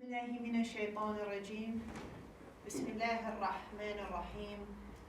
بالله من الشيطان الرجيم بسم الله الرحمن الرحيم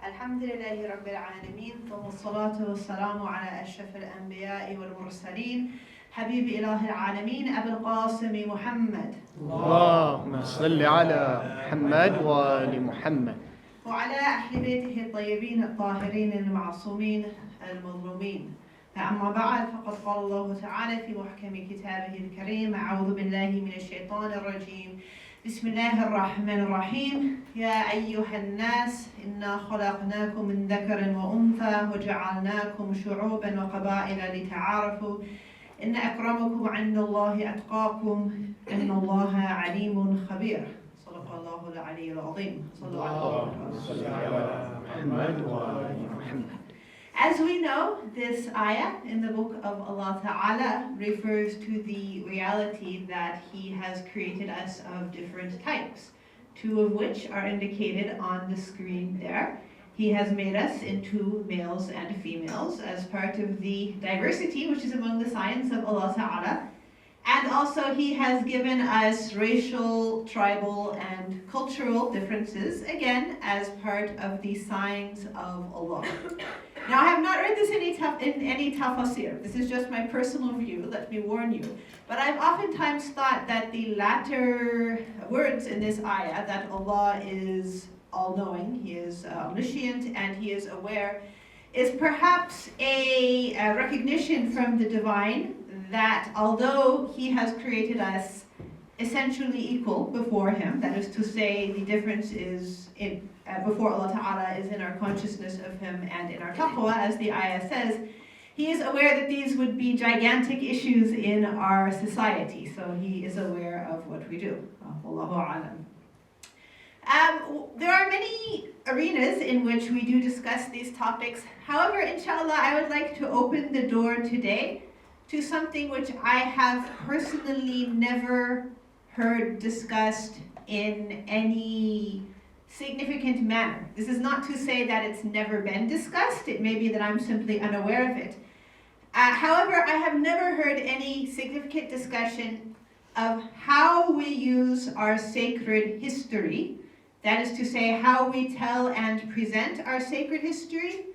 الحمد لله رب العالمين ثم الصلاة والسلام على أشرف الأنبياء والمرسلين حبيب إله العالمين أبي القاسم محمد اللهم صل على محمد وآل محمد وعلى أهل بيته الطيبين الطاهرين المعصومين المظلومين. فأما بعد فقد قال الله تعالى في محكم كتابه الكريم أعوذ بالله من الشيطان الرجيم بسم الله الرحمن الرحيم يا أيها الناس إنا خلقناكم من ذكر وأنثى وجعلناكم شعوبا وقبائل لتعارفوا إن أكرمكم عند الله أتقاكم إن الله عليم خبير. صدق الله العلي العظيم. صلى الله على محمد وآل محمد. As we know, this ayah in the book of Allah Ta'ala refers to the reality that He has created us of different types, two of which are indicated on the screen there. He has made us into males and females as part of the diversity which is among the signs of Allah Ta'ala. And also He has given us racial, tribal, and cultural differences, again, as part of the signs of Allah. Now, I have not read this in any tafsir. This is just my personal view, let me warn you. But I've oftentimes thought that the latter words in this ayah, that Allah is all-knowing, He is omniscient, and He is aware, is perhaps a recognition from the divine that although He has created us essentially equal before Him, that is to say, the difference is before Allah Ta'ala is in our consciousness of Him and in our taqwa, as the ayah says, He is aware that these would be gigantic issues in our society, so He is aware of what we do. Wallahu a'lam. There are many arenas in which we do discuss these topics. However, inshallah, I would like to open the door today to something which I have personally never heard discussed in any significant manner. This is not to say that it's never been discussed. It may be that I'm simply unaware of it. However, I have never heard any significant discussion of how we use our sacred history, that is to say, how we tell and present our sacred history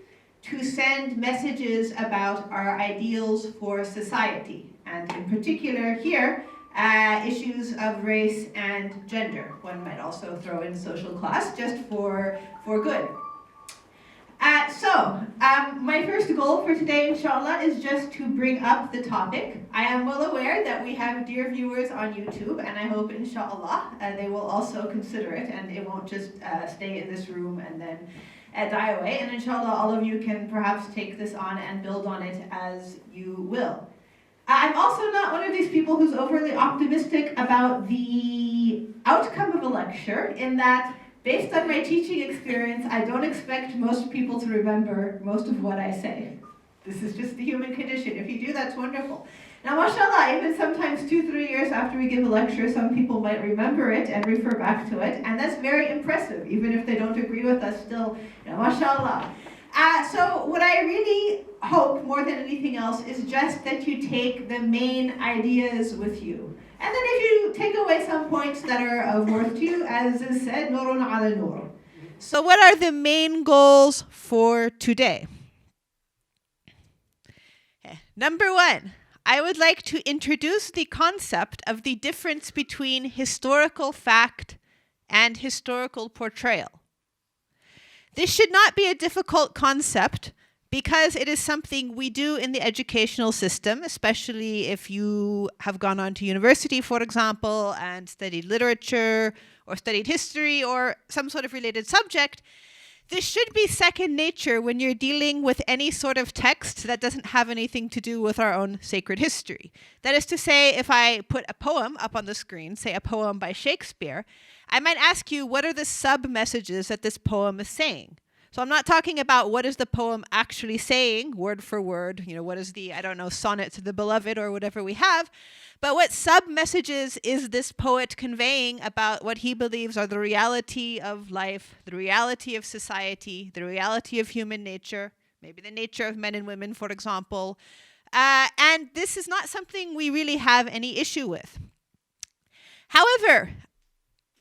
to send messages about our ideals for society, and in particular here, issues of race and gender. One might also throw in social class just for good. My first goal for today, inshallah, is just to bring up the topic. I am well aware that we have dear viewers on YouTube, and I hope, inshallah, they will also consider it, and it won't just stay in this room and then die away. And inshallah, all of you can perhaps take this on and build on it as you will. I'm also not one of these people who's overly optimistic about the outcome of a lecture, in that, based on my teaching experience, I don't expect most people to remember most of what I say. This is just the human condition. If you do, that's wonderful. Now, mashallah, even sometimes 2-3 years after we give a lecture, some people might remember it and refer back to it, and that's very impressive, even if they don't agree with us still, mashallah. So what I really hope, more than anything else, is just that you take the main ideas with you. And then if you take away some points that are of worth to you, as is said, nurun ala nur. So what are the main goals for today? Number one, I would like to introduce the concept of the difference between historical fact and historical portrayal. This should not be a difficult concept because it is something we do in the educational system, especially if you have gone on to university, for example, and studied literature or studied history or some sort of related subject. This should be second nature when you're dealing with any sort of text that doesn't have anything to do with our own sacred history. That is to say, if I put a poem up on the screen, say a poem by Shakespeare, I might ask you, what are the sub-messages that this poem is saying? So I'm not talking about what is the poem actually saying, word for word, what is the, sonnet to the beloved or whatever we have, but what sub-messages is this poet conveying about what he believes are the reality of life, the reality of society, the reality of human nature, maybe the nature of men and women, for example. And this is not something we really have any issue with. However,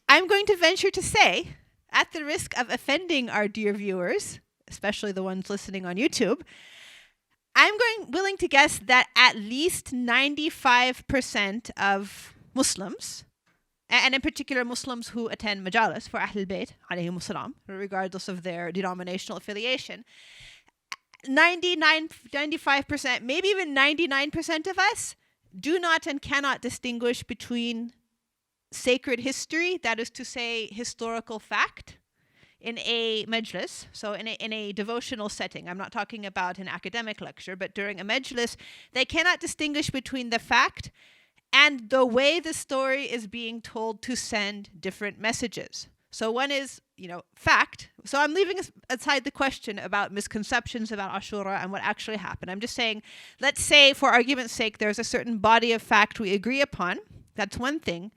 I'm going to venture to say, at the risk of offending our dear viewers, especially the ones listening on YouTube, I'm willing to guess that at least 95% of Muslims, and in particular Muslims who attend majalis for Ahl al-Bayt, alayhim salam, regardless of their denominational affiliation, 95%, maybe even 99% of us do not and cannot distinguish between sacred history, that is to say, historical fact, in a majlis, so in a devotional setting. I'm not talking about an academic lecture, but during a majlis, they cannot distinguish between the fact and the way the story is being told to send different messages. So one is, fact. So I'm leaving aside the question about misconceptions about Ashura and what actually happened. I'm just saying, let's say, for argument's sake, there's a certain body of fact we agree upon. That's one thing.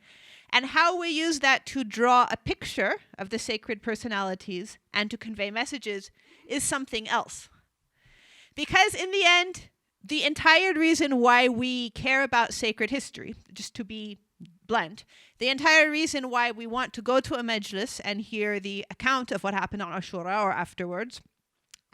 And how we use that to draw a picture of the sacred personalities and to convey messages is something else. Because in the end, the entire reason why we care about sacred history, just to be blunt, the entire reason why we want to go to a majlis and hear the account of what happened on Ashura or afterwards,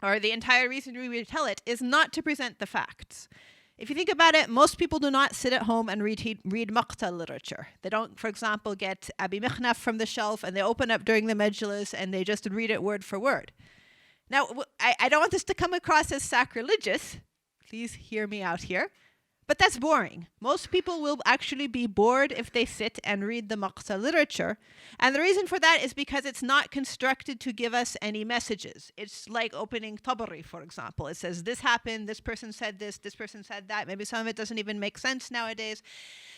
or the entire reason we retell it, is not to present the facts. If you think about it, most people do not sit at home and read maqta literature. They don't, for example, get Abi Mikhnaf from the shelf and they open up during the majlis and they just read it word for word. Now, I don't want this to come across as sacrilegious. Please hear me out here. But that's boring. Most people will actually be bored if they sit and read the maqta literature. And the reason for that is because it's not constructed to give us any messages. It's like opening Tabari, for example. It says, this happened, this person said this person said that. Maybe some of it doesn't even make sense nowadays.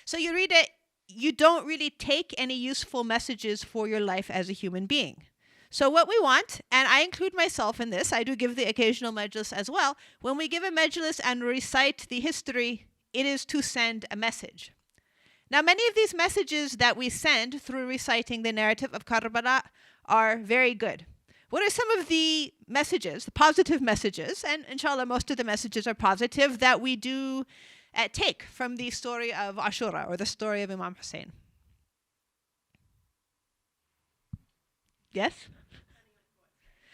So you read it, you don't really take any useful messages for your life as a human being. So what we want, and I include myself in this, I do give the occasional majlis as well. When we give a majlis and recite the history, it is to send a message. Now, many of these messages that we send through reciting the narrative of Karbala are very good. What are some of the messages, the positive messages, and inshallah most of the messages are positive, that we do take from the story of Ashura or the story of Imam Hussein? Yes?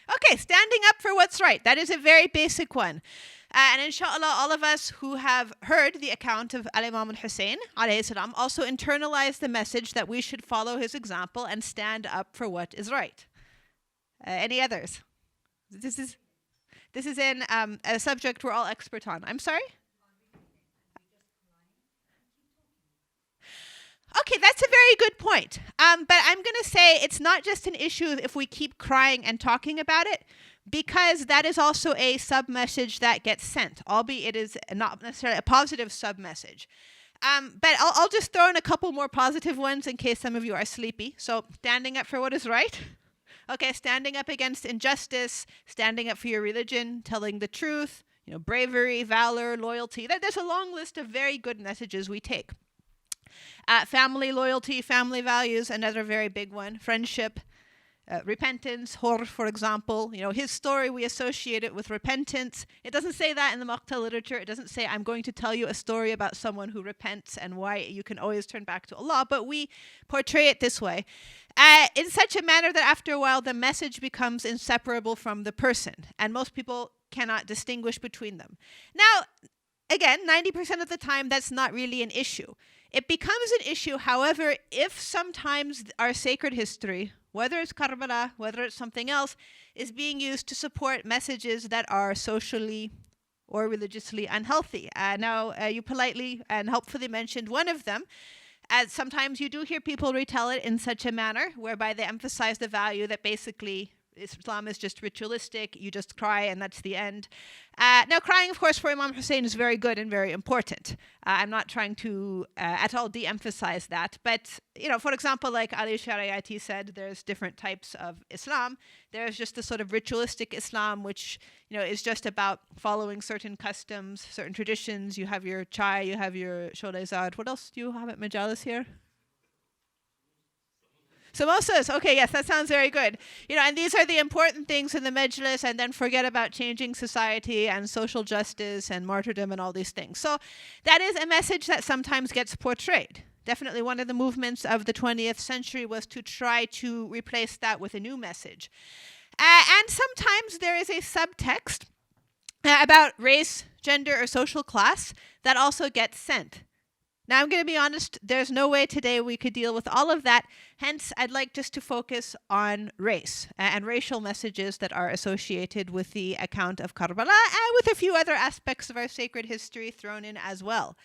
Okay, standing up for what's right. That is a very basic one. And inshallah, all of us who have heard the account of Al-Imam al-Hussein alayhi salam also internalize the message that we should follow his example and stand up for what is right. Any others? This is in a subject we're all expert on. I'm sorry? Okay, that's a very good point. But I'm going to say it's not just an issue if we keep crying and talking about it, because that is also a sub-message that gets sent, albeit it is not necessarily a positive sub-message. But I'll just throw in a couple more positive ones in case some of you are sleepy. So standing up for what is right. Okay, standing up against injustice, standing up for your religion, telling the truth, bravery, valor, loyalty. There's a long list of very good messages we take. Family loyalty, family values, another very big one. Friendship, repentance, Hur, for example. His story, we associate it with repentance. It doesn't say that in the Maqta literature. It doesn't say, I'm going to tell you a story about someone who repents and why you can always turn back to Allah, but we portray it this way. In such a manner that after a while, the message becomes inseparable from the person, and most people cannot distinguish between them. Now, again, 90% of the time, that's not really an issue. It becomes an issue, however, if sometimes our sacred history, whether it's Karbala, whether it's something else, is being used to support messages that are socially or religiously unhealthy. Now, you politely and helpfully mentioned one of them. As sometimes you do hear people retell it in such a manner whereby they emphasize the value that basically Islam is just ritualistic, you just cry and that's the end. Now, crying, of course, for Imam Hussein is very good and very important. I'm not trying to at all de-emphasize that. But, for example, like Ali Shariati said, there's different types of Islam. There's just the sort of ritualistic Islam, which, is just about following certain customs, certain traditions. You have your chai, you have your sholezad. What else do you have at Majalis here? Samosas, okay, yes, that sounds very good. And these are the important things in the majlis, and then forget about changing society and social justice and martyrdom and all these things. So that is a message that sometimes gets portrayed. Definitely one of the movements of the 20th century was to try to replace that with a new message. And sometimes there is a subtext about race, gender, or social class that also gets sent. Now, I'm going to be honest, there's no way today we could deal with all of that. Hence, I'd like just to focus on race and racial messages that are associated with the account of Karbala and with a few other aspects of our sacred history thrown in as well.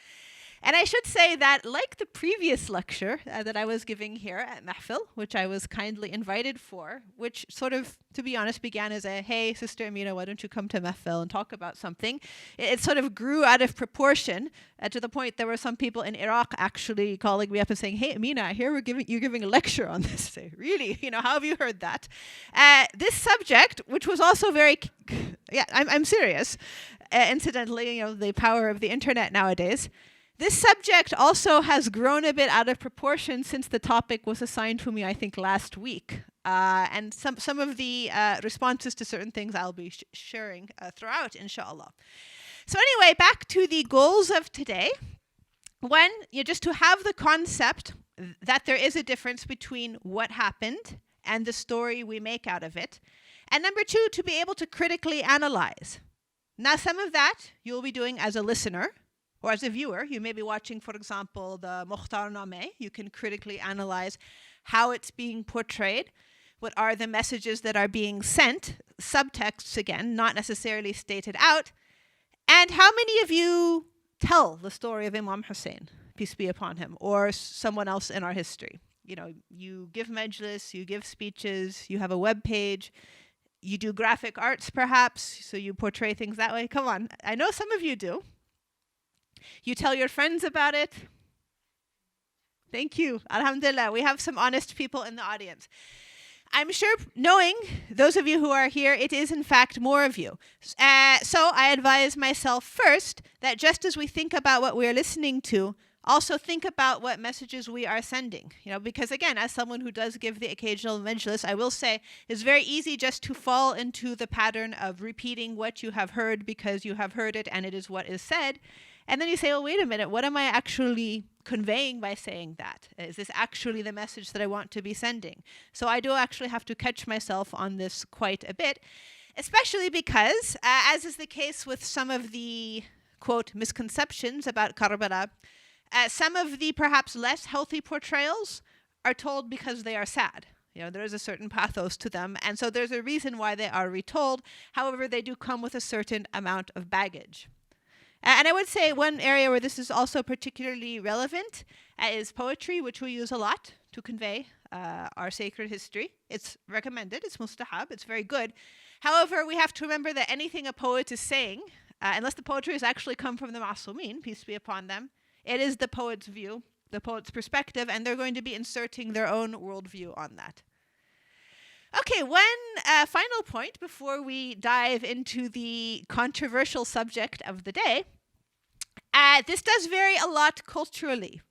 And I should say that, like the previous lecture that I was giving here at Mahfil, which I was kindly invited for, which sort of, to be honest, began as a, hey, Sister Amina, why don't you come to Mahfil and talk about something? It sort of grew out of proportion to the point there were some people in Iraq actually calling me up and saying, hey, Amina, I hear you're giving a lecture on this. Say, really? How have you heard that? This subject, which was also very, yeah, I'm serious. Incidentally, the power of the internet nowadays. This subject also has grown a bit out of proportion since the topic was assigned to me, I think, last week. And some of the responses to certain things I'll be sharing throughout, inshallah. So anyway, back to the goals of today. One, just to have the concept that there is a difference between what happened and the story we make out of it. And number two, to be able to critically analyze. Now, some of that you'll be doing as a listener, or as a viewer. You may be watching, for example, the Mukhtarnameh. You can critically analyze how it's being portrayed. What are the messages that are being sent? Subtexts, again, not necessarily stated out. And how many of you tell the story of Imam Hussein, peace be upon him, or someone else in our history? You give majlis, you give speeches, you have a web page, you do graphic arts perhaps, so you portray things that way. Come on, I know some of you do. You tell your friends about it. Thank you. Alhamdulillah. We have some honest people in the audience. I'm sure, knowing those of you who are here, it is in fact more of you. So I advise myself first that just as we think about what we're listening to, also think about what messages we are sending. Because again, as someone who does give the occasional majlis, I will say it's very easy just to fall into the pattern of repeating what you have heard because you have heard it and it is what is said. And then you say, oh, wait a minute, what am I actually conveying by saying that? Is this actually the message that I want to be sending? So I do actually have to catch myself on this quite a bit, especially because, as is the case with some of the, quote, misconceptions about Karbala, some of the perhaps less healthy portrayals are told because they are sad. There is a certain pathos to them, and so there's a reason why they are retold. However, they do come with a certain amount of baggage. And I would say one area where this is also particularly relevant is poetry, which we use a lot to convey our sacred history. It's recommended, it's mustahab, it's very good. However, we have to remember that anything a poet is saying, unless the poetry has actually come from the Ma'sumin, peace be upon them, it is the poet's view, the poet's perspective, and they're going to be inserting their own worldview on that. Okay, one final point before we dive into the controversial subject of the day. This does vary a lot culturally.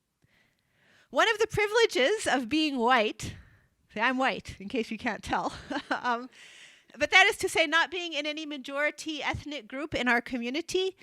One of the privileges of being white, I'm white, in case you can't tell, but that is to say not being in any majority ethnic group in our community,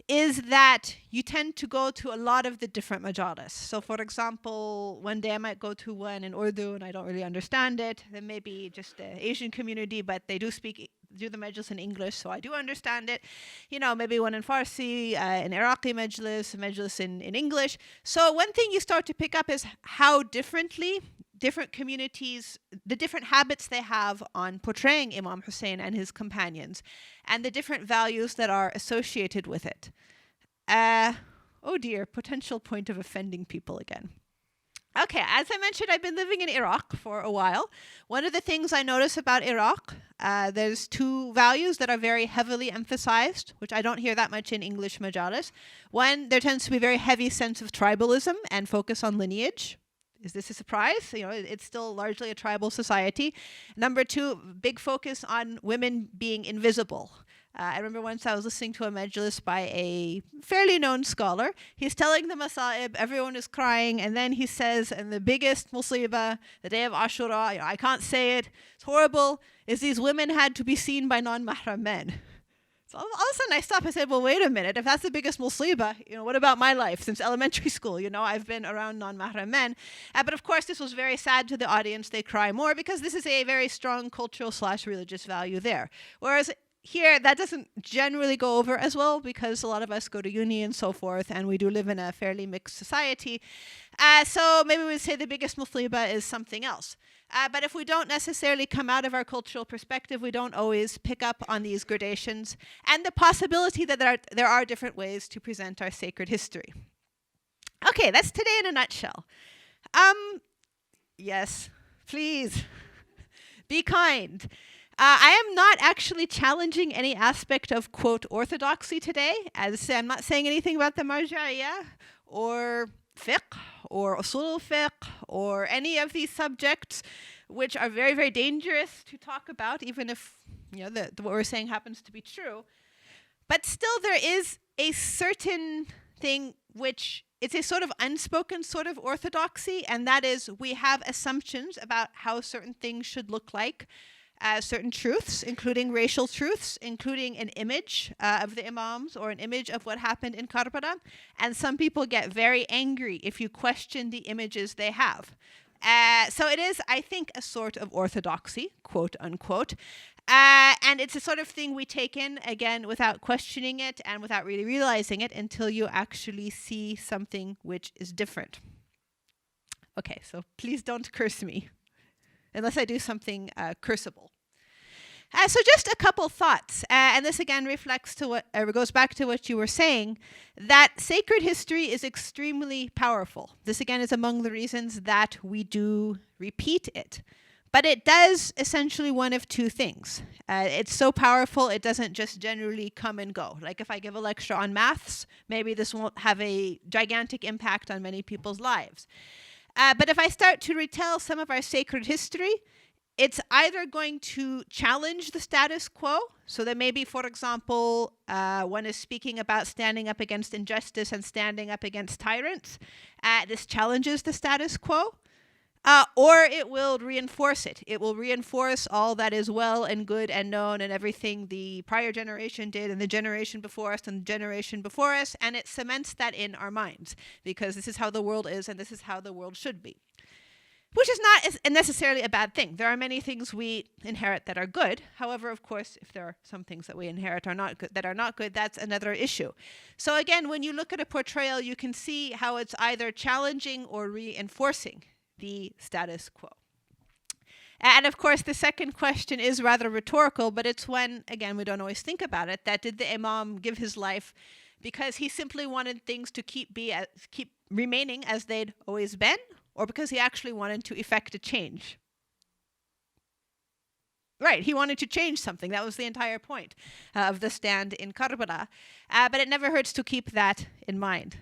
is that you tend to go to a lot of the different majalis. So for example, one day I might go to one in Urdu and I don't really understand it. Then maybe just the Asian community, but they do the majlis in English, so I do understand it. Maybe one in Farsi, an Iraqi majlis, a majlis in English. So one thing you start to pick up is how differently different communities, the different habits they have on portraying Imam Hussein and his companions, and the different values that are associated with it. Oh dear, potential point of offending people again. Okay, as I mentioned, I've been living in Iraq for a while. One of the things I notice about Iraq, there's two values that are very heavily emphasized, which I don't hear that much in English majalis. One, there tends to be a very heavy sense of tribalism and focus on lineage. Is this a surprise? It's still largely a tribal society. Number two, big focus on women being invisible. I remember once I was listening to a majlis by a fairly known scholar. He's telling the masa'ib, everyone is crying, and then he says, and the biggest musibah, the day of Ashura, I can't say it, it's horrible, is these women had to be seen by non-mahram men. So all of a sudden I stopped and said, well, wait a minute. If that's the biggest musibah, what about my life since elementary school? I've been around non-mahram men. But of course, this was very sad to the audience. They cry more because this is a very strong cultural/religious value there. Whereas here, that doesn't generally go over as well because a lot of us go to uni and so forth, and we do live in a fairly mixed society. So maybe we'd say the biggest musibah is something else. But if we don't necessarily come out of our cultural perspective, we don't always pick up on these gradations and the possibility that there are different ways to present our sacred history. Okay, that's today in a nutshell. Yes, please, be kind. I am not actually challenging any aspect of, quote, orthodoxy today. As I'm not saying anything about the marja'iyah or fiqh or usul al-fiqh or any of these subjects, which are very, very dangerous to talk about, even if what we're saying happens to be true. But still, there is a certain thing which it's a sort of unspoken sort of orthodoxy, and that is we have assumptions about how certain things should look like. Certain truths, including racial truths, including an image of the imams or an image of what happened in Karbala. And some people get very angry if you question the images they have. So it is, I think, a sort of orthodoxy, quote unquote. And it's a sort of thing we take in, again, without questioning it and without really realizing it until you actually see something which is different. Okay, so please don't curse me. Unless I do something cursible. So just a couple thoughts, and this again reflects to goes back to what you were saying, that sacred history is extremely powerful. This again is among the reasons that we do repeat it. But it does essentially one of two things. It's so powerful, it doesn't just generally come and go. Like if I give a lecture on maths, maybe this won't have a gigantic impact on many people's lives. But if I start to retell some of our sacred history, it's either going to challenge the status quo. So that maybe, for example, one is speaking about standing up against injustice and standing up against tyrants. This challenges the status quo. Or it will reinforce it. It will reinforce all that is well and good and known and everything the prior generation did and the generation before us and the generation before us, and it cements that in our minds because this is how the world is and this is how the world should be. Which is not necessarily a bad thing. There are many things we inherit that are good. However, of course, if there are some things that we inherit that are not good, that's another issue. So again, when you look at a portrayal, you can see how it's either challenging or reinforcing the status quo. And of course, the second question is rather rhetorical, but it's when, again, we don't always think about it, that did the Imam give his life because he simply wanted things to keep remaining as they'd always been, or because he actually wanted to effect a change? Right, he wanted to change something. That was the entire point of the stand in Karbala. But it never hurts to keep that in mind.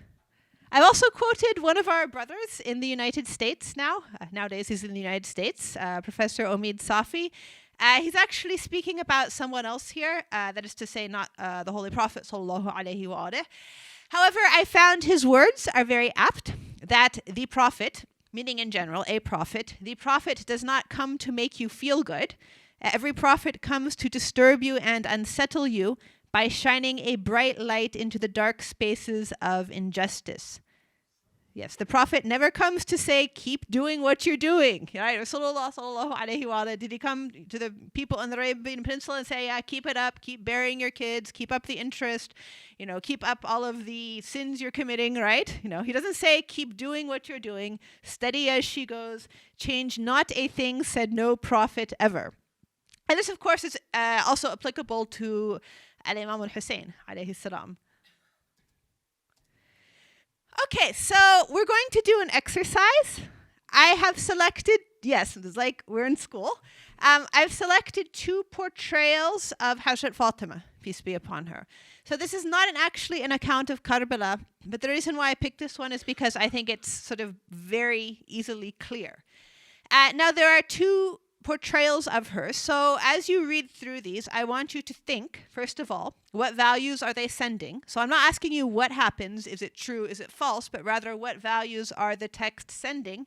I've also quoted one of our brothers in the United States now. Nowadays he's in the United States, Professor Omid Safi. He's actually speaking about someone else here, that is to say not the Holy Prophet sallallahu alaihi wa alihi. However, I found his words are very apt, that the Prophet, meaning in general, the Prophet does not come to make you feel good. Every Prophet comes to disturb you and unsettle you by shining a bright light into the dark spaces of injustice. Yes, the Prophet never comes to say, keep doing what you're doing. Right? Rasulullah sallallahu alayhi wa sallam, did he come to the people in the Arabian Peninsula and say, yeah, keep it up, keep burying your kids, keep up the interest, keep up all of the sins you're committing, right? He doesn't say, keep doing what you're doing, steady as she goes, change not a thing, said no prophet ever. And this, of course, is also applicable to Al-Imam al-Hussein, alayhi salam. Okay, so we're going to do an exercise. I have selected, yes, it's like we're in school. I've selected 2 portrayals of Hazrat Fatima, peace be upon her. So this is not actually an account of Karbala, but the reason why I picked this one is because I think it's sort of very easily clear. Now, there are 2 portrayals of her. So as you read through these, I want you to think, first of all, what values are they sending? So I'm not asking you what happens, is it true, is it false, but rather what values are the text sending?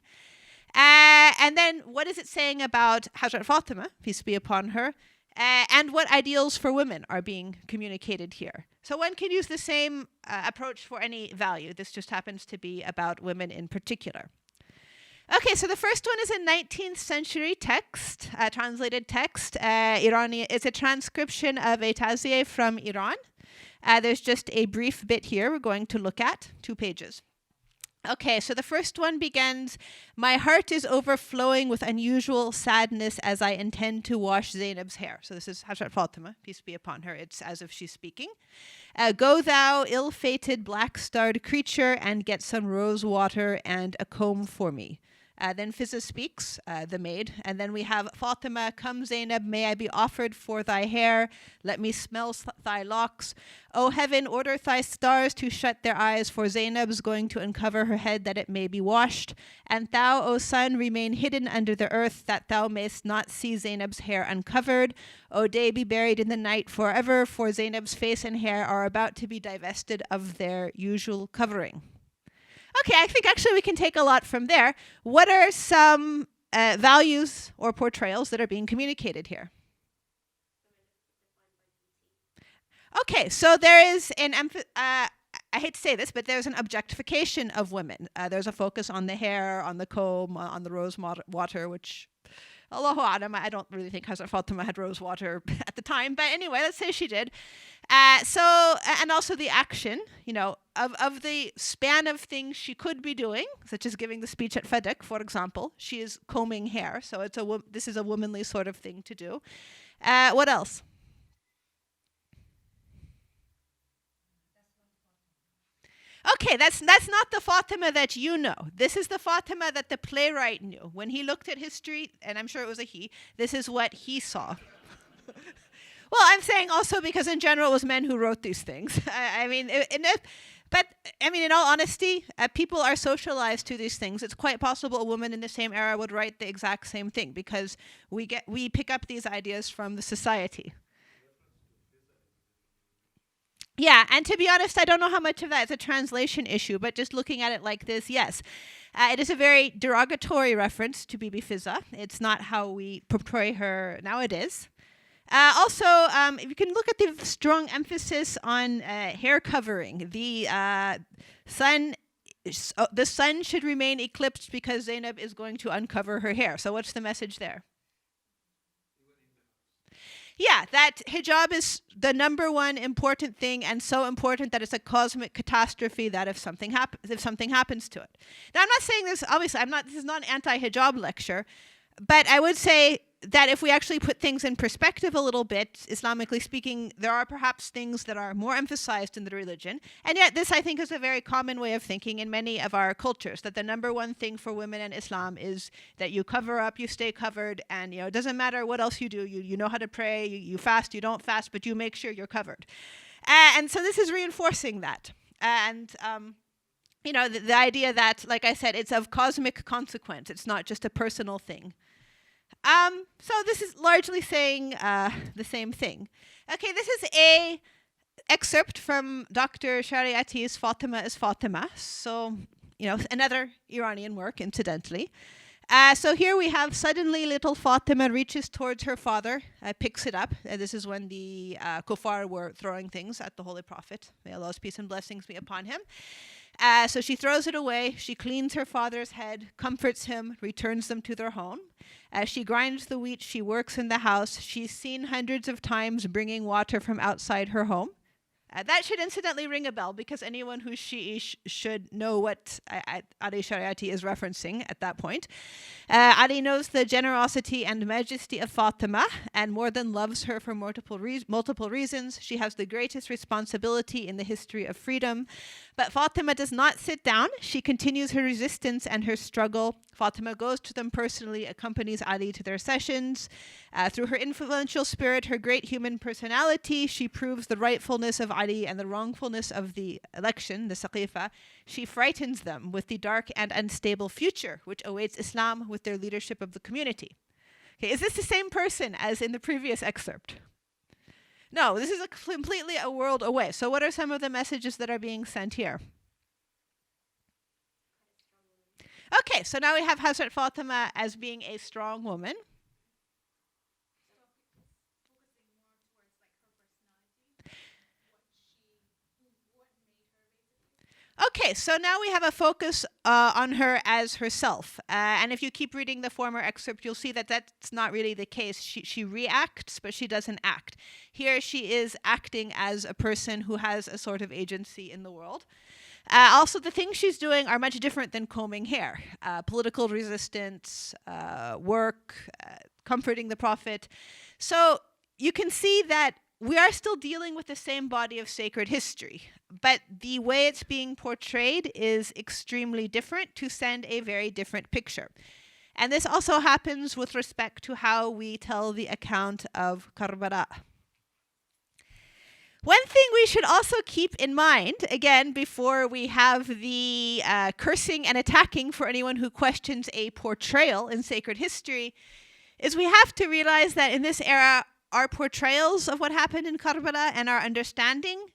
And then what is it saying about Hazrat Fatima, peace be upon her? and what ideals for women are being communicated here. So one can use the same approach for any value. This just happens to be about women in particular. Okay, so the first one is a 19th century text, translated text. It's a transcription of a taziyah from Iran. There's just a brief bit here we're going to look at, 2 pages. Okay, so the first one begins, "My heart is overflowing with unusual sadness as I intend to wash Zainab's hair." So this is Hazrat Fatima, peace be upon her. It's as if she's speaking. "Go thou, ill-fated, black-starred creature, and get some rose water and a comb for me." Then Fizza speaks, the maid. And then we have Fatima, "Come Zainab, may I be offered for thy hair. Let me smell thy locks. O heaven, order thy stars to shut their eyes, for Zainab's going to uncover her head that it may be washed. And thou, O sun, remain hidden under the earth, that thou mayst not see Zainab's hair uncovered. O day, be buried in the night forever, for Zainab's face and hair are about to be divested of their usual covering." Okay, I think actually we can take a lot from there. What are some values or portrayals that are being communicated here? Okay, so there is an I hate to say this, but there's an objectification of women. There's a focus on the hair, on the comb, on the rose water, which, Allahu A'lam, I don't really think Hazrat Fatima had rose water at the time, but anyway, let's say she did. And also the action, of the span of things she could be doing, such as giving the speech at Fadak, for example. She is combing hair, so this is a womanly sort of thing to do. What else? Okay, that's not the Fatima that you know. This is the Fatima that the playwright knew. When he looked at history, and I'm sure it was a he, this is what he saw. Well, I'm saying also because in general it was men who wrote these things. In all honesty, people are socialized to these things. It's quite possible a woman in the same era would write the exact same thing because we pick up these ideas from the society. Yeah, and to be honest, I don't know how much of that is a translation issue, but just looking at it like this, yes. It is a very derogatory reference to Bibi Fizza. It's not how we portray her nowadays. Also, you can look at the strong emphasis on hair covering. The sun should remain eclipsed because Zainab is going to uncover her hair. So what's the message there? Yeah, that hijab is the number one important thing, and so important that it's a cosmic catastrophe that if something happens to it. Now, I'm not saying this, obviously, this is not an anti-hijab lecture, but I would say that if we actually put things in perspective a little bit, Islamically speaking, there are perhaps things that are more emphasized in the religion. And yet this, I think, is a very common way of thinking in many of our cultures, that the number one thing for women in Islam is that you cover up, you stay covered, and it doesn't matter what else you do. You know how to pray, you fast, you don't fast, but you make sure you're covered. And so this is reinforcing that. And the idea that, like I said, it's of cosmic consequence. It's not just a personal thing. So this is largely saying the same thing. Okay, this is a excerpt from Dr. Shariati's Fatima is Fatima. So, another Iranian work, incidentally. So here we have, "Suddenly little Fatima reaches towards her father, picks it up." This is when the kuffar were throwing things at the Holy Prophet. May Allah's peace and blessings be upon him. So she throws it away. She cleans her father's head, comforts him, returns them to their home. As she grinds the wheat, she works in the house. She's seen hundreds of times bringing water from outside her home. That should incidentally ring a bell, because anyone who's Shi'i should know what Ali Shariati is referencing at that point. Ali knows the generosity and majesty of Fatima and more than loves her for multiple reasons. She has the greatest responsibility in the history of freedom. But Fatima does not sit down. She continues her resistance and her struggle. Fatima goes to them personally, accompanies Ali to their sessions. Through her influential spirit, her great human personality, she proves the rightfulness of Ali and the wrongfulness of the election, the Saqifa. She frightens them with the dark and unstable future which awaits Islam with their leadership of the community. Okay, is this the same person as in the previous excerpt? No, this is completely a world away. So what are some of the messages that are being sent here? Okay, so now we have Hazrat Fatima as being a strong woman. Okay, so now we have a focus on her as herself. And if you keep reading the former excerpt, you'll see that that's not really the case. She reacts, but she doesn't act. Here she is acting as a person who has a sort of agency in the world. Also, the things she's doing are much different than combing hair. Political resistance, work, comforting the Prophet. So you can see that we are still dealing with the same body of sacred history, but the way it's being portrayed is extremely different to send a very different picture. And this also happens with respect to how we tell the account of Karbala. One thing we should also keep in mind, again, before we have the cursing and attacking for anyone who questions a portrayal in sacred history, is we have to realize that in this era, our portrayals of what happened in Karbala and our understanding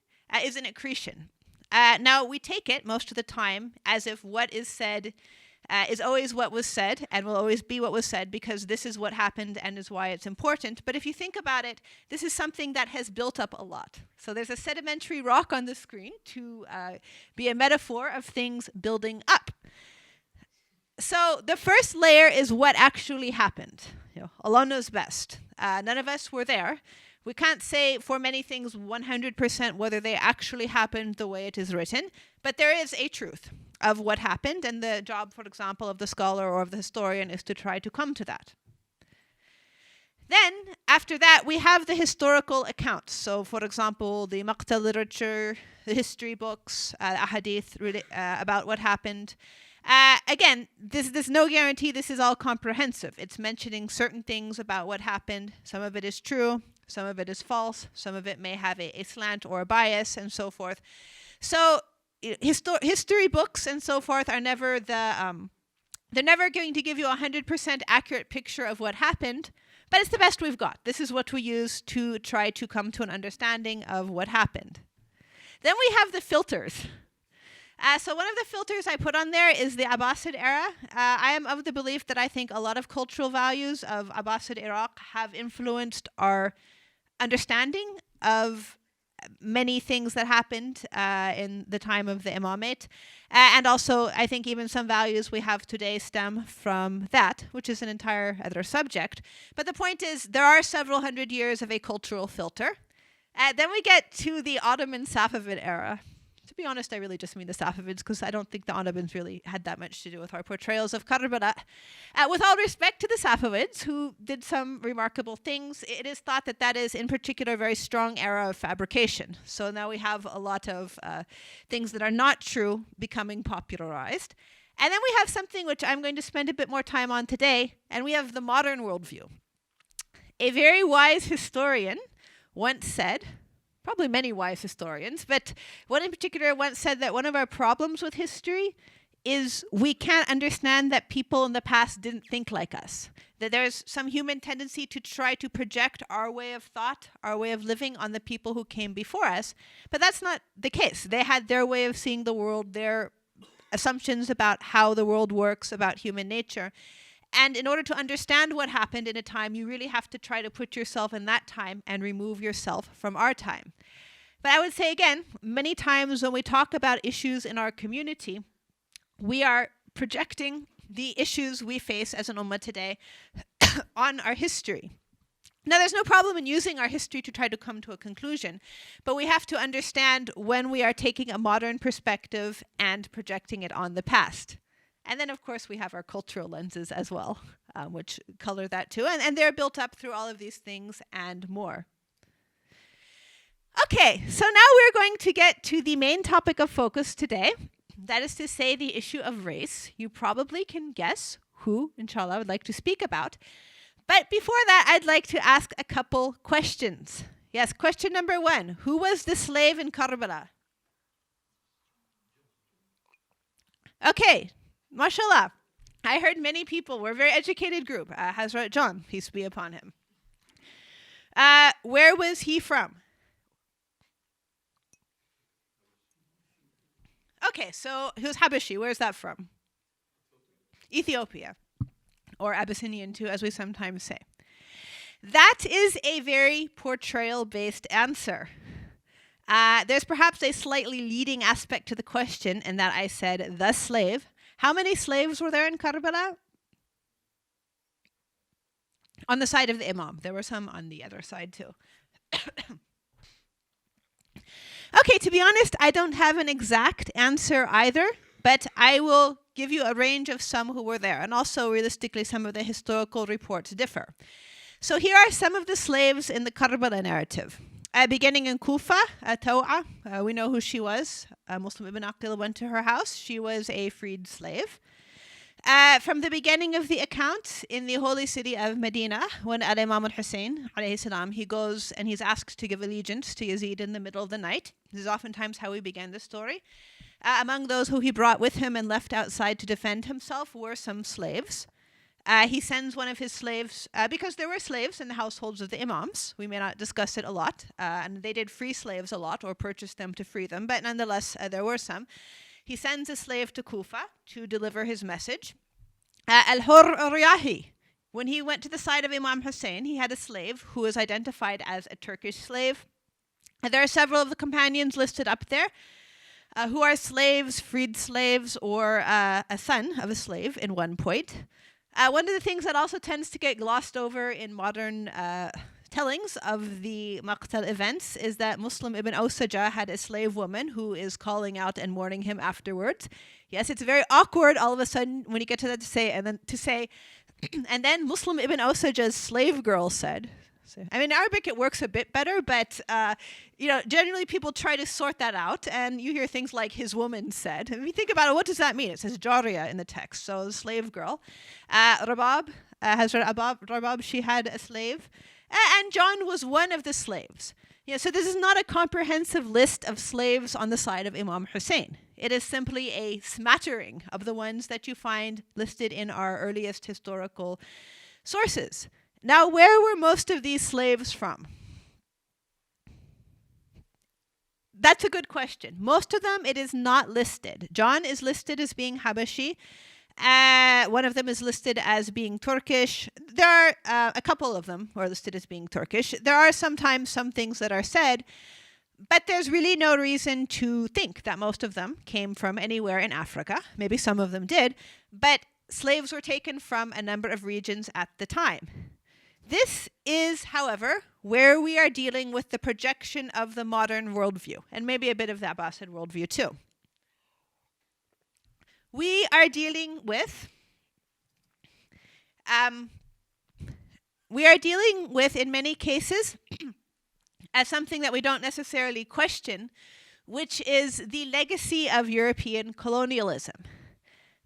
is an accretion. Now, we take it most of the time as if what is said is always what was said and will always be what was said because this is what happened and is why it's important. But if you think about it, this is something that has built up a lot. So there's a sedimentary rock on the screen to be a metaphor of things building up. So the first layer is what actually happened. Allah knows best. None of us were there. We can't say for many things 100% whether they actually happened the way it is written, but there is a truth of what happened, and the job, for example, of the scholar or of the historian is to try to come to that. Then, after that, we have the historical accounts. So, for example, the Maqta literature, the history books, ahadith about what happened. Again, there's no guarantee this is all comprehensive. It's mentioning certain things about what happened. Some of it is true, some of it is false, some of it may have a slant or a bias, and so forth. So history books and so forth are never they're never going to give you a 100% accurate picture of what happened, but it's the best we've got. This is what we use to try to come to an understanding of what happened. Then we have the filters. So one of the filters I put on there is the Abbasid era. I am of the belief that I think a lot of cultural values of Abbasid Iraq have influenced our understanding of many things that happened in the time of the Imamate. And also, I think even some values we have today stem from that, which is an entire other subject. But the point is, there are several hundred years of a cultural filter. Then we get to the Ottoman Safavid era. To be honest, I really just mean the Safavids because I don't think the Ottomans really had that much to do with our portrayals of Karbala. With all respect to the Safavids, who did some remarkable things, it is thought that that is in particular a very strong era of fabrication. So now we have a lot of things that are not true becoming popularized. And then we have something which I'm going to spend a bit more time on today, and we have the modern worldview. A very wise historian once said, probably many wise historians, but one in particular once said that one of our problems with history is we can't understand that people in the past didn't think like us. That there's some human tendency to try to project our way of thought, our way of living on the people who came before us, but that's not the case. They had their way of seeing the world, their assumptions about how the world works, about human nature. And in order to understand what happened in a time, you really have to try to put yourself in that time and remove yourself from our time. But I would say again, many times when we talk about issues in our community, we are projecting the issues we face as an ummah today on our history. Now, there's no problem in using our history to try to come to a conclusion, but we have to understand when we are taking a modern perspective and projecting it on the past. And then, of course, we have our cultural lenses as well, which color that too. And they're built up through all of these things and more. Okay, so now we're going to get to the main topic of focus today. That is to say, the issue of race. You probably can guess who, inshallah, I would like to speak about. But before that, I'd like to ask a couple questions. Yes, question number 1. Who was the slave in Karbala? Okay. MashaAllah. I heard many people. We're a very educated group. Hazrat John, peace be upon him. Where was he from? Okay, so he was Habashi. Where's that from? Ethiopia. Or Abyssinian too, as we sometimes say. That is a very portrayal-based answer. There's perhaps a slightly leading aspect to the question in that I said the slave. How many slaves were there in Karbala? On the side of the Imam. There were some on the other side too. Okay, to be honest, I don't have an exact answer either, but I will give you a range of some who were there, and also realistically some of the historical reports differ. So here are some of the slaves in the Karbala narrative. Beginning in Kufa, Taw'a, we know who she was. Muslim ibn Aqil went to her house. She was a freed slave. From the beginning of the account in the holy city of Medina, when Al-Imam al-Hussein, alayhi salam, he goes and he's asked to give allegiance to Yazid in the middle of the night. This is oftentimes how we began the story. Among those who he brought with him and left outside to defend himself were some slaves. He sends one of his slaves, because there were slaves in the households of the imams. We may not discuss it a lot, and they did free slaves a lot or purchase them to free them, but nonetheless, there were some. He sends a slave to Kufa to deliver his message. Al-Hur Riyahi, when he went to the side of Imam Hussein, he had a slave who was identified as a Turkish slave. There are several of the companions listed up there who are slaves, freed slaves, or a son of a slave in one point. One of the things that also tends to get glossed over in modern tellings of the Maqtal events is that Muslim ibn Awsaja had a slave woman who is calling out and mourning him afterwards. Yes, it's very awkward all of a sudden when you get to that to say, and then Muslim ibn Awsaja's slave girl said. So, I mean, in Arabic it works a bit better, but generally people try to sort that out, and you hear things like his woman said. And if you think about it, what does that mean? It says Jariya in the text, so the slave girl. Rabab, Hazrat Rabab, she had a slave. And John was one of the slaves. So this is not a comprehensive list of slaves on the side of Imam Hussein. It is simply a smattering of the ones that you find listed in our earliest historical sources. Now, where were most of these slaves from? That's a good question. Most of them, it is not listed. John is listed as being Habashi. One of them is listed as being Turkish. There are a couple of them who are listed as being Turkish. There are sometimes some things that are said, but there's really no reason to think that most of them came from anywhere in Africa. Maybe some of them did, but slaves were taken from a number of regions at the time. This is, however, where we are dealing with the projection of the modern worldview, and maybe a bit of the Abbasid worldview too. We are dealing with, in many cases, as something that we don't necessarily question, which is the legacy of European colonialism.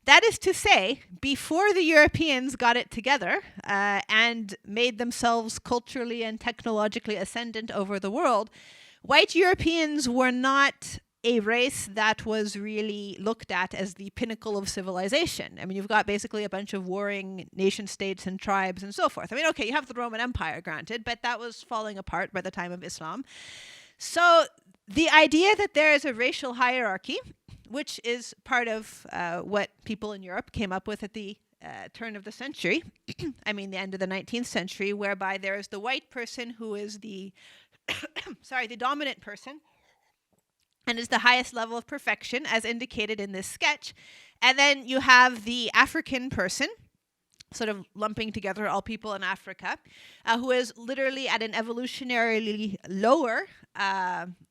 That is to say, before the Europeans got it together and made themselves culturally and technologically ascendant over the world, white Europeans were not a race that was really looked at as the pinnacle of civilization. I mean, you've got basically a bunch of warring nation states and tribes and so forth. I mean, okay, you have the Roman Empire, granted, but that was falling apart by the time of Islam. So the idea that there is a racial hierarchy, which is part of what people in Europe came up with at the turn of the century, I mean the end of the 19th century, whereby there is the white person who is the, the dominant person, and is the highest level of perfection, as indicated in this sketch. And then you have the African person, sort of lumping together all people in Africa, who is literally at an evolutionarily lower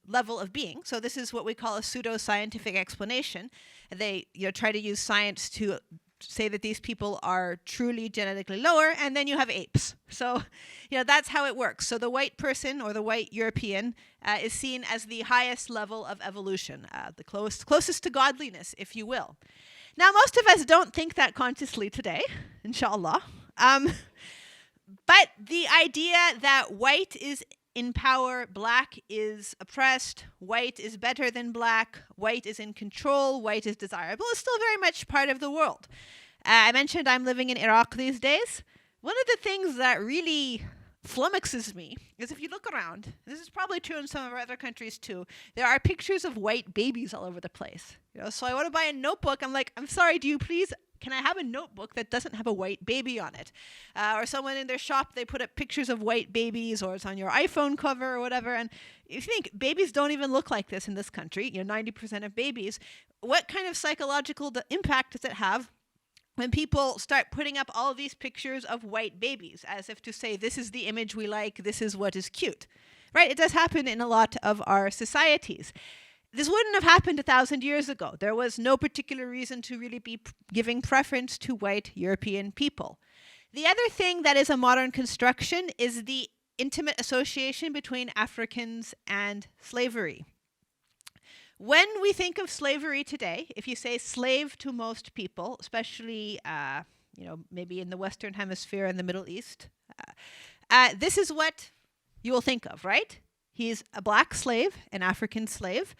level of being. So this is what we call a pseudo-scientific explanation. They try to use science to say that these people are truly genetically lower, and then you have apes. So, that's how it works. So the white person, or the white European, is seen as the highest level of evolution, the closest to godliness, if you will. Now, most of us don't think that consciously today, inshallah. But the idea that white is in power, black is oppressed, white is better than black, white is in control, white is desirable, is still very much part of the world. I mentioned I'm living in Iraq these days. One of the things that really flummoxes me is if you look around, this is probably true in some of our other countries too, there are pictures of white babies all over the place. So I want to buy a notebook. I'm like, I'm sorry, can I have a notebook that doesn't have a white baby on it? Or someone in their shop, they put up pictures of white babies, or it's on your iPhone cover or whatever. And you think babies don't even look like this in this country, 90% of babies. What kind of psychological impact does it have when people start putting up all of these pictures of white babies, as if to say, this is the image we like, this is what is cute, right? It does happen in a lot of our societies. This wouldn't have happened 1,000 years ago. There was no particular reason to really be giving preference to white European people. The other thing that is a modern construction is the intimate association between Africans and slavery. When we think of slavery today, if you say slave to most people, especially maybe in the Western Hemisphere and the Middle East, this is what you will think of, right? He's a black slave, an African slave,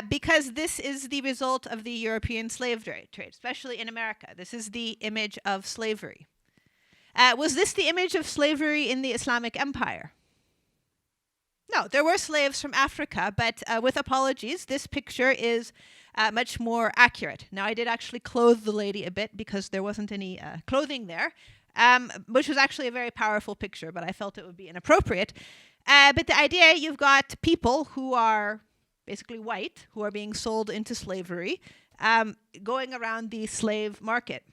because this is the result of the European slave trade, especially in America. This is the image of slavery. Was this the image of slavery in the Islamic Empire? No, there were slaves from Africa, but with apologies, this picture is much more accurate. Now, I did actually clothe the lady a bit because there wasn't any clothing there, which was actually a very powerful picture, but I felt it would be inappropriate. But the idea, you've got people who are basically white, who are being sold into slavery, going around the slave market.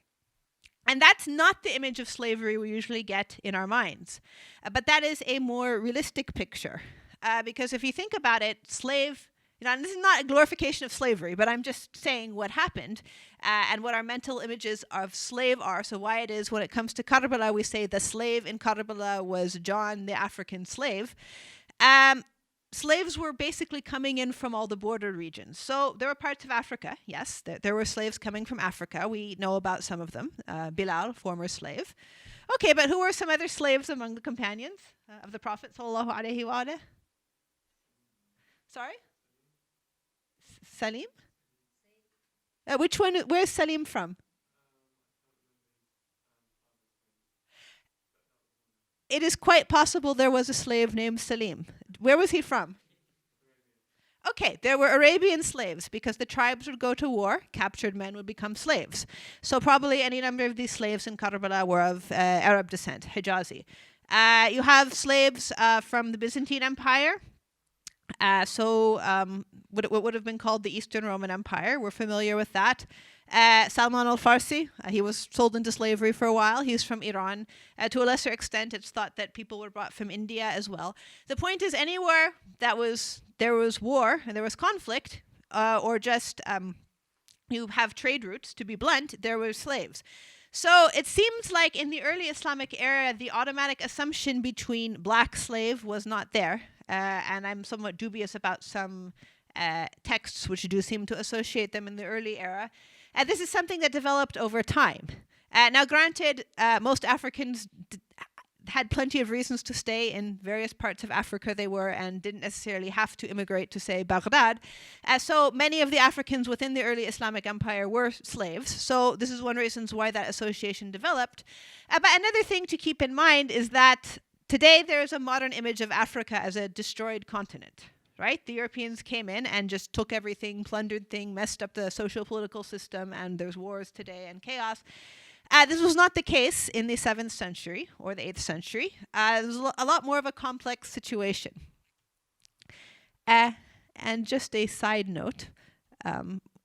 And that's not the image of slavery we usually get in our minds. But that is a more realistic picture. Because if you think about it, and this is not a glorification of slavery, but I'm just saying what happened and what our mental images of slave are. So why it is when it comes to Karbala, we say the slave in Karbala was John, the African slave. Slaves were basically coming in from all the border regions. So there were parts of Africa, yes, there were slaves coming from Africa. We know about some of them. Bilal, former slave. Okay, but who were some other slaves among the companions of the Prophet sallallahu alaihi wasallam? Sorry? Salim? Which one? Where's Salim from? It is quite possible there was a slave named Salim. Where was he from? Okay, there were Arabian slaves because the tribes would go to war, captured men would become slaves. So probably any number of these slaves in Karbala were of Arab descent, Hijazi. You have slaves from the Byzantine Empire. What would have been called the Eastern Roman Empire. We're familiar with that. Salman al-Farsi, he was sold into slavery for a while. He's from Iran. To a lesser extent, it's thought that people were brought from India as well. The point is, anywhere there was war and there was conflict, or just you have trade routes, to be blunt, there were slaves. So it seems like in the early Islamic era, the automatic assumption between black slave was not there. And I'm somewhat dubious about some texts which do seem to associate them in the early era. This is something that developed over time. Now, granted, most Africans had plenty of reasons to stay in various parts of Africa they were and didn't necessarily have to immigrate to, say, Baghdad. So many of the Africans within the early Islamic Empire were slaves. So this is one reason why that association developed. But another thing to keep in mind is that today there is a modern image of Africa as a destroyed continent. Right? The Europeans came in and just took everything, plundered things, messed up the social-political system, and there's wars today and chaos. This was not the case in the 7th century or the 8th century. It was a lot more of a complex situation. And just a side note,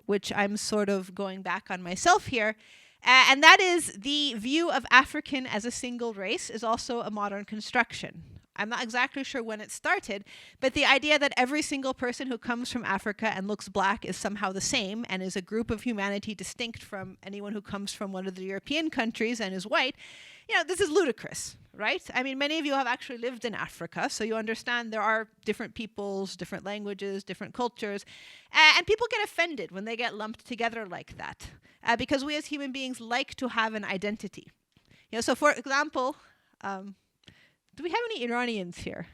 which I'm sort of going back on myself here, and that is the view of African as a single race is also a modern construction. I'm not exactly sure when it started, but the idea that every single person who comes from Africa and looks black is somehow the same and is a group of humanity distinct from anyone who comes from one of the European countries and is white, this is ludicrous, right? I mean, many of you have actually lived in Africa, so you understand there are different peoples, different languages, different cultures, and people get offended when they get lumped together like that, because we as human beings like to have an identity. So for example, do we have any Iranians here?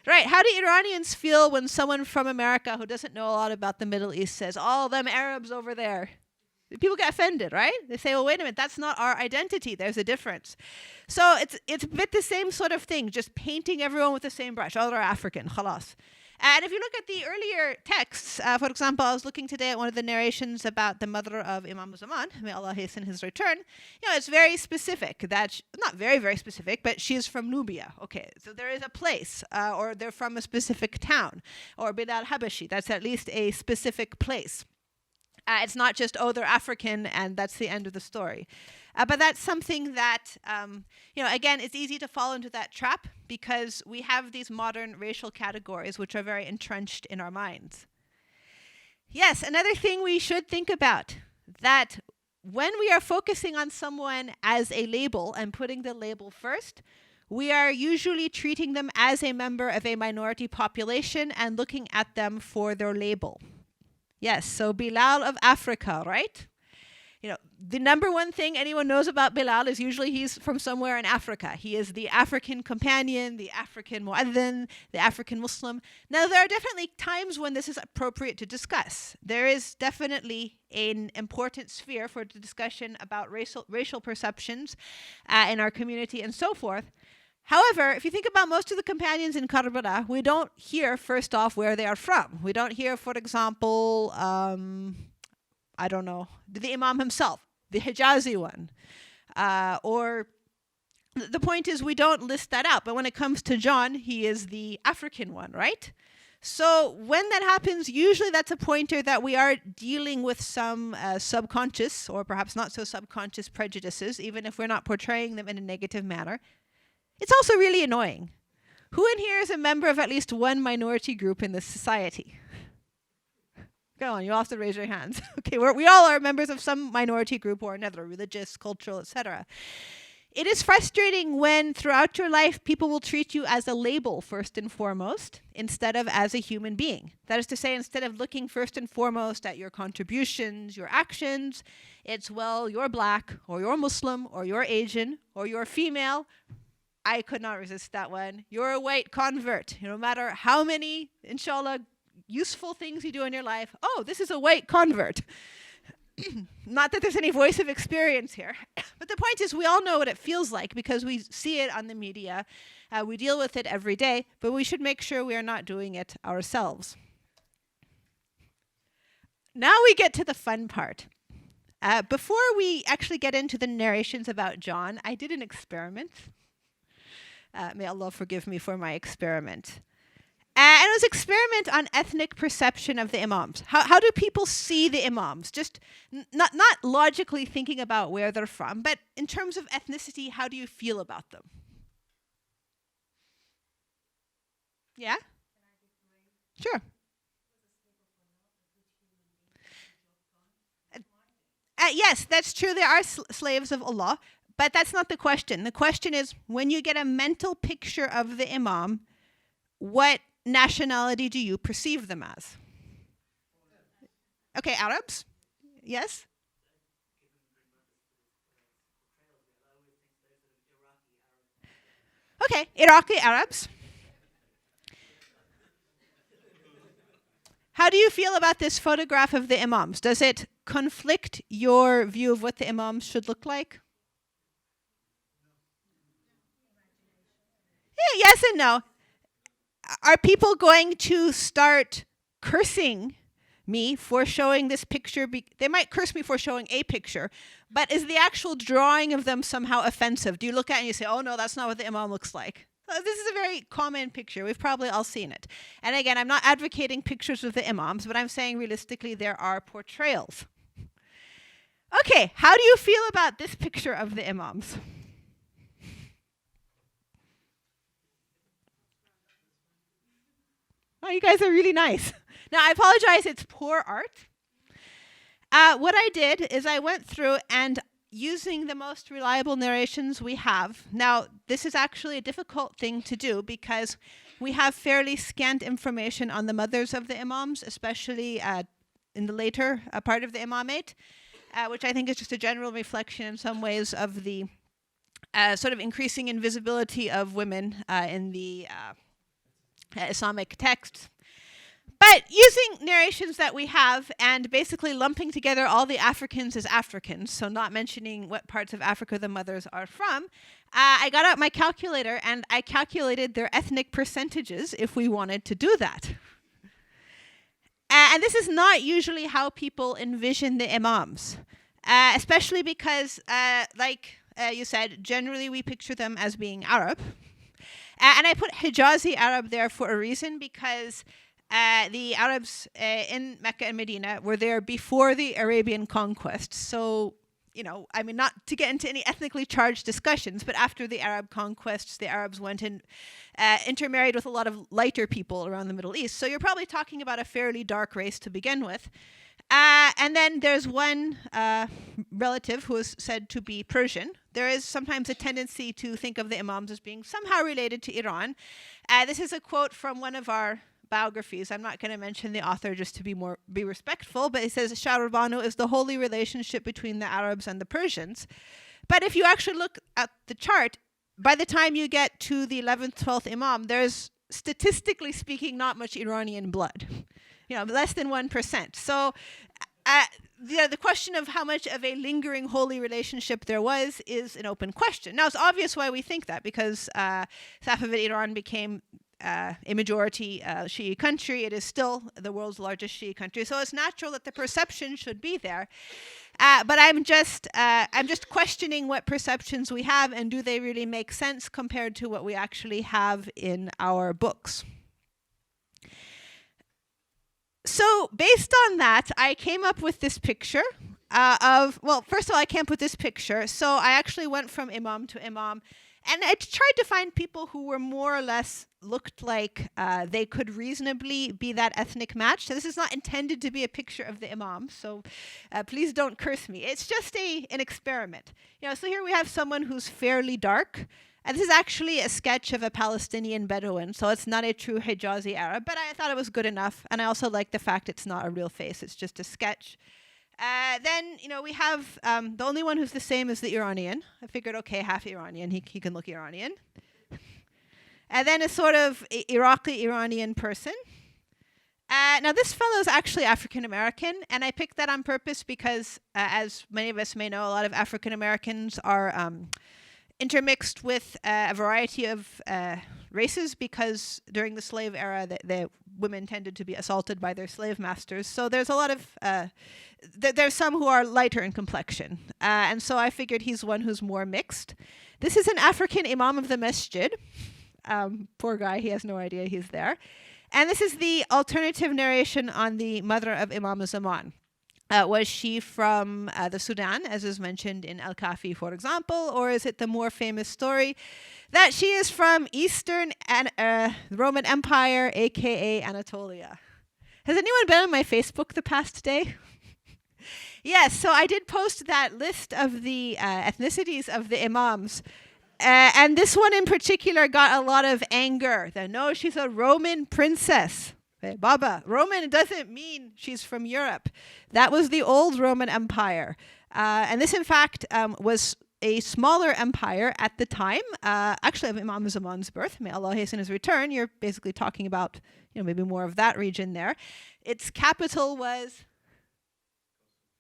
Right, how do Iranians feel when someone from America who doesn't know a lot about the Middle East says, all them Arabs over there? People get offended, right? They say, well, wait a minute, that's not our identity. There's a difference. So it's a bit the same sort of thing, just painting everyone with the same brush. All are African, khalas. And if you look at the earlier texts, for example, I was looking today at one of the narrations about the mother of Imam Zaman, may Allah hasten his return. It's very specific that, not very, very specific, but she is from Nubia. Okay, so there is a place, or they're from a specific town, or Bilal Habashi, that's at least a specific place. It's not just, oh, they're African and that's the end of the story. But that's something that, again, it's easy to fall into that trap because we have these modern racial categories which are very entrenched in our minds. Yes, another thing we should think about, that when we are focusing on someone as a label and putting the label first, we are usually treating them as a member of a minority population and looking at them for their label. Yes, so Bilal of Africa, right? The number one thing anyone knows about Bilal is usually he's from somewhere in Africa. He is the African companion, the African mu'adhin, the African Muslim. Now, there are definitely times when this is appropriate to discuss. There is definitely an important sphere for the discussion about racial perceptions in our community and so forth. However, if you think about most of the companions in Karbala, we don't hear, first off, where they are from. We don't hear, for example, I don't know, the Imam himself, the Hijazi one. Or the point is we don't list that out. But when it comes to John, he is the African one, right? So when that happens, usually that's a pointer that we are dealing with some subconscious or perhaps not so subconscious prejudices, even if we're not portraying them in a negative manner. It's also really annoying. Who in here is a member of at least one minority group in this society? Go on, you all have to raise your hands. Okay, we all are members of some minority group or another, religious, cultural, etc. It is frustrating when throughout your life people will treat you as a label first and foremost instead of as a human being. That is to say, instead of looking first and foremost at your contributions, your actions, it's, well, you're black or you're Muslim or you're Asian or you're female. I could not resist that one. You're a white convert. No matter how many, inshallah, useful things you do in your life, oh, this is a white convert. Not that there's any voice of experience here. But the point is we all know what it feels like because we see it on the media. We deal with it every day, but we should make sure we are not doing it ourselves. Now we get to the fun part. Before we actually get into the narrations about John, I did an experiment. May Allah forgive me for my experiment. And it was an experiment on ethnic perception of the imams. How do people see the imams? Just not logically thinking about where they're from, but in terms of ethnicity, how do you feel about them? Yeah? Sure. Yes, that's true. They are slaves of Allah. But that's not the question. The question is, when you get a mental picture of the imam, what nationality do you perceive them as? Okay, Arabs? Yes? Okay, Iraqi Arabs. How do you feel about this photograph of the imams? Does it conflict your view of what the imams should look like? Yeah, yes and no. Are people going to start cursing me for showing this picture? They might curse me for showing a picture, but is the actual drawing of them somehow offensive? Do you look at it and you say, oh no, that's not what the imam looks like? This is a very common picture. We've probably all seen it. And again, I'm not advocating pictures of the imams, but I'm saying realistically there are portrayals. Okay, how do you feel about this picture of the imams? Oh, you guys are really nice. Now, I apologize, it's poor art. What I did is I went through and using the most reliable narrations we have. Now, this is actually a difficult thing to do because we have fairly scant information on the mothers of the imams, especially in the later part of the imamate, which I think is just a general reflection in some ways of the sort of increasing invisibility of women in the Islamic texts. But using narrations that we have and basically lumping together all the Africans as Africans, so not mentioning what parts of Africa the mothers are from, I got out my calculator and I calculated their ethnic percentages if we wanted to do that. And this is not usually how people envision the imams, especially because, you said, generally we picture them as being Arab. And I put Hijazi Arab there for a reason, because the Arabs in Mecca and Medina were there before the Arabian conquest. So, not to get into any ethnically charged discussions, but after the Arab conquests, the Arabs went and intermarried with a lot of lighter people around the Middle East. So you're probably talking about a fairly dark race to begin with. And then there's one relative who is said to be Persian. There is sometimes a tendency to think of the imams as being somehow related to Iran. This is a quote from one of our biographies. I'm not going to mention the author just to be respectful, but it says Shahr Banu is the holy relationship between the Arabs and the Persians. But if you actually look at the chart, by the time you get to the 11th, 12th Imam, there's, statistically speaking, not much Iranian blood. Less than 1%. So the question of how much of a lingering holy relationship there was is an open question. Now, it's obvious why we think that, because Safavid Iran became a majority Shi'i country. It is still the world's largest Shi'i country, so it's natural that the perception should be there. But I'm just questioning what perceptions we have, and do they really make sense compared to what we actually have in our books. So based on that, I came up with this picture first of all, I came up with this picture. So I actually went from imam to imam, and I tried to find people who were more or less looked like they could reasonably be that ethnic match. So this is not intended to be a picture of the imam, so please don't curse me. It's just an experiment. So here we have someone who's fairly dark. And this is actually a sketch of a Palestinian Bedouin, so it's not a true Hijazi Arab, but I thought it was good enough. And I also like the fact it's not a real face, it's just a sketch. Then, we have the only one who's the same is the Iranian. I figured, okay, half Iranian, he can look Iranian. And then a sort of Iraqi Iranian person. Now, this fellow is actually African American, and I picked that on purpose because, as many of us may know, a lot of African Americans are intermixed with a variety of races, because during the slave era, the women tended to be assaulted by their slave masters. So there's a lot of, there's some who are lighter in complexion. And so I figured he's one who's more mixed. This is an African imam of the masjid. Poor guy, he has no idea he's there. And this is the alternative narration on the mother of Imam Zaman. Was she from the Sudan, as is mentioned in Al-Kafi, for example, or is it the more famous story that she is from Eastern Roman Empire, aka Anatolia? Has anyone been on my Facebook the past day? Yes, so I did post that list of the ethnicities of the imams. And this one in particular got a lot of anger. No, she's a Roman princess. Baba, Roman doesn't mean she's from Europe. That was the old Roman Empire. And this, in fact, was a smaller empire at the time, actually of Imam Zaman's birth. May Allah hasten his return. You're basically talking about, maybe more of that region there. Its capital was,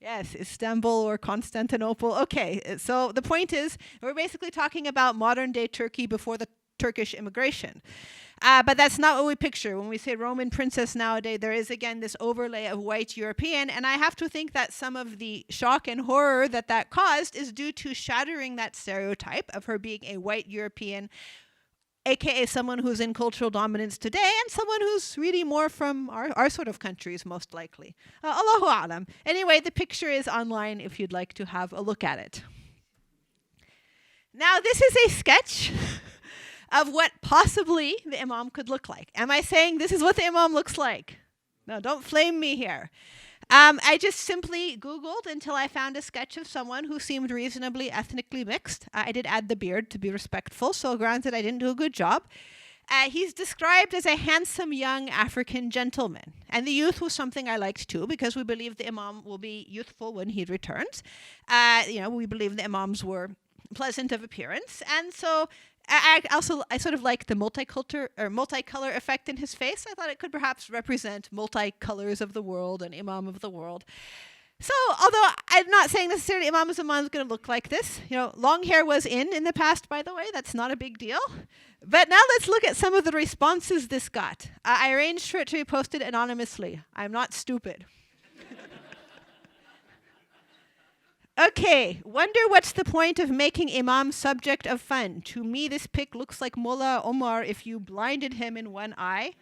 yes, Istanbul or Constantinople. Okay, so the point is, we're basically talking about modern-day Turkey before the Turkish immigration. But that's not what we picture. When we say Roman princess nowadays, there is, again, this overlay of white European. And I have to think that some of the shock and horror that caused is due to shattering that stereotype of her being a white European, aka someone who's in cultural dominance today, and someone who's really more from our sort of countries, most likely. Allahu A'lam. Anyway, the picture is online if you'd like to have a look at it. Now, this is a sketch of what possibly the imam could look like. Am I saying this is what the imam looks like? No, don't flame me here. I just simply Googled until I found a sketch of someone who seemed reasonably ethnically mixed. I did add the beard to be respectful, so granted I didn't do a good job. He's described as a handsome young African gentleman. And the youth was something I liked too, because we believe the imam will be youthful when he returns. We believe the imams were pleasant of appearance. And so I sort of like the multicolor effect in his face. I thought it could perhaps represent multicolors of the world and Imam of the world. So, although I'm not saying necessarily Imam Zaman is going to look like this, long hair was in the past, by the way. That's not a big deal. But now let's look at some of the responses this got. I arranged for it to be posted anonymously. I'm not stupid. Okay, wonder what's the point of making Imam subject of fun. To me, this pic looks like Mullah Omar if you blinded him in one eye.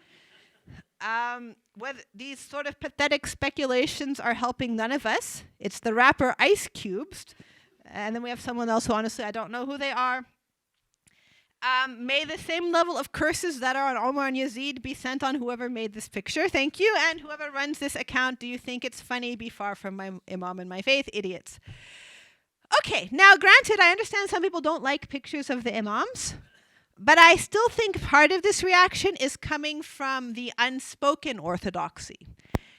Whether these sort of pathetic speculations are helping none of us. It's the rapper Ice Cubes. And then we have someone else who honestly I don't know who they are. May the same level of curses that are on Omar and Yazid be sent on whoever made this picture. Thank you. And whoever runs this account, do you think it's funny? Be far from my Imam and my faith, idiots. Okay, now granted, I understand some people don't like pictures of the Imams, but I still think part of this reaction is coming from the unspoken orthodoxy.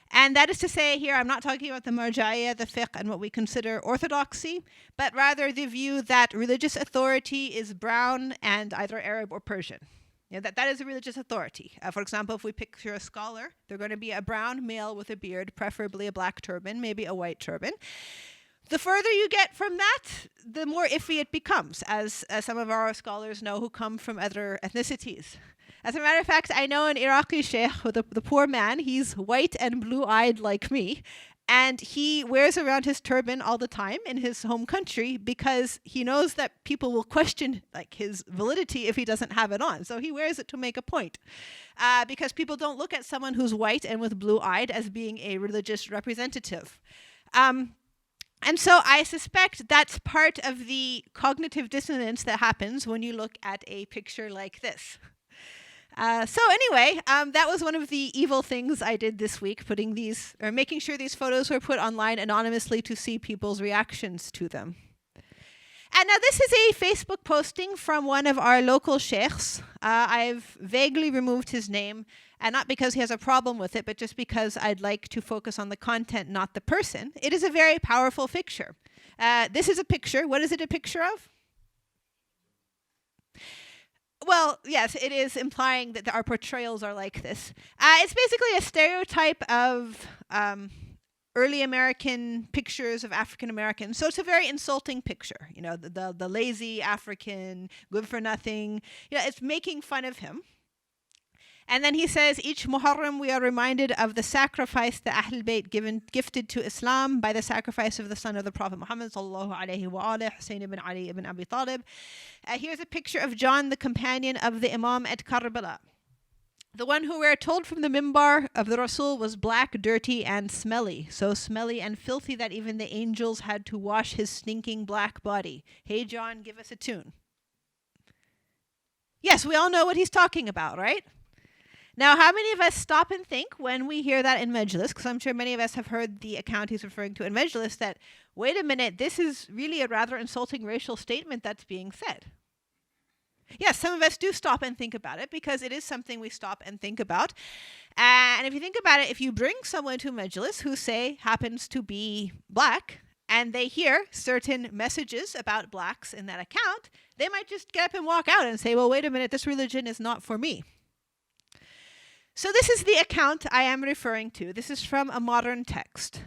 And that is to say here, I'm not talking about the marja'iyya, the fiqh, and what we consider orthodoxy, but rather the view that religious authority is brown and either Arab or Persian. That is a religious authority. For example, if we picture a scholar, they're going to be a brown male with a beard, preferably a black turban, maybe a white turban. The further you get from that, the more iffy it becomes, as some of our scholars know who come from other ethnicities. As a matter of fact, I know an Iraqi sheikh, the poor man. He's white and blue-eyed like me, and he wears around his turban all the time in his home country because he knows that people will question his validity if he doesn't have it on. So he wears it to make a point, because people don't look at someone who's white and with blue-eyed as being a religious representative. And so I suspect that's part of the cognitive dissonance that happens when you look at a picture like this. So anyway, that was one of the evil things I did this week, making sure these photos were put online anonymously to see people's reactions to them. And now this is a Facebook posting from one of our local sheikhs. I've vaguely removed his name, and not because he has a problem with it, but just because I'd like to focus on the content, not the person. It is a very powerful picture. This is a picture. What is it a picture of? Well, yes, it is implying that our portrayals are like this. It's basically a stereotype of early American pictures of African Americans. So it's a very insulting picture. The lazy African, good for nothing. It's making fun of him. And then he says, each Muharram we are reminded of the sacrifice the Ahl Bayt gifted to Islam by the sacrifice of the son of the Prophet Muhammad sallallahu alaihi wa alihi, Hussein ibn Ali ibn Abi Talib. Here's a picture of John, the companion of the Imam at Karbala. The one who we're told from the mimbar of the Rasul was black, dirty, and smelly. So smelly and filthy that even the angels had to wash his stinking black body. Hey, John, give us a tune. Yes, we all know what he's talking about, right? Now, how many of us stop and think when we hear that in Majlis, because I'm sure many of us have heard the account he's referring to in Majlis, that, wait a minute, this is really a rather insulting racial statement that's being said. Yes, some of us do stop and think about it because it is something we stop and think about. And if you think about it, if you bring someone to Majlis who, say, happens to be black, and they hear certain messages about blacks in that account, they might just get up and walk out and say, well, wait a minute, this religion is not for me. So this is the account I am referring to. This is from a modern text.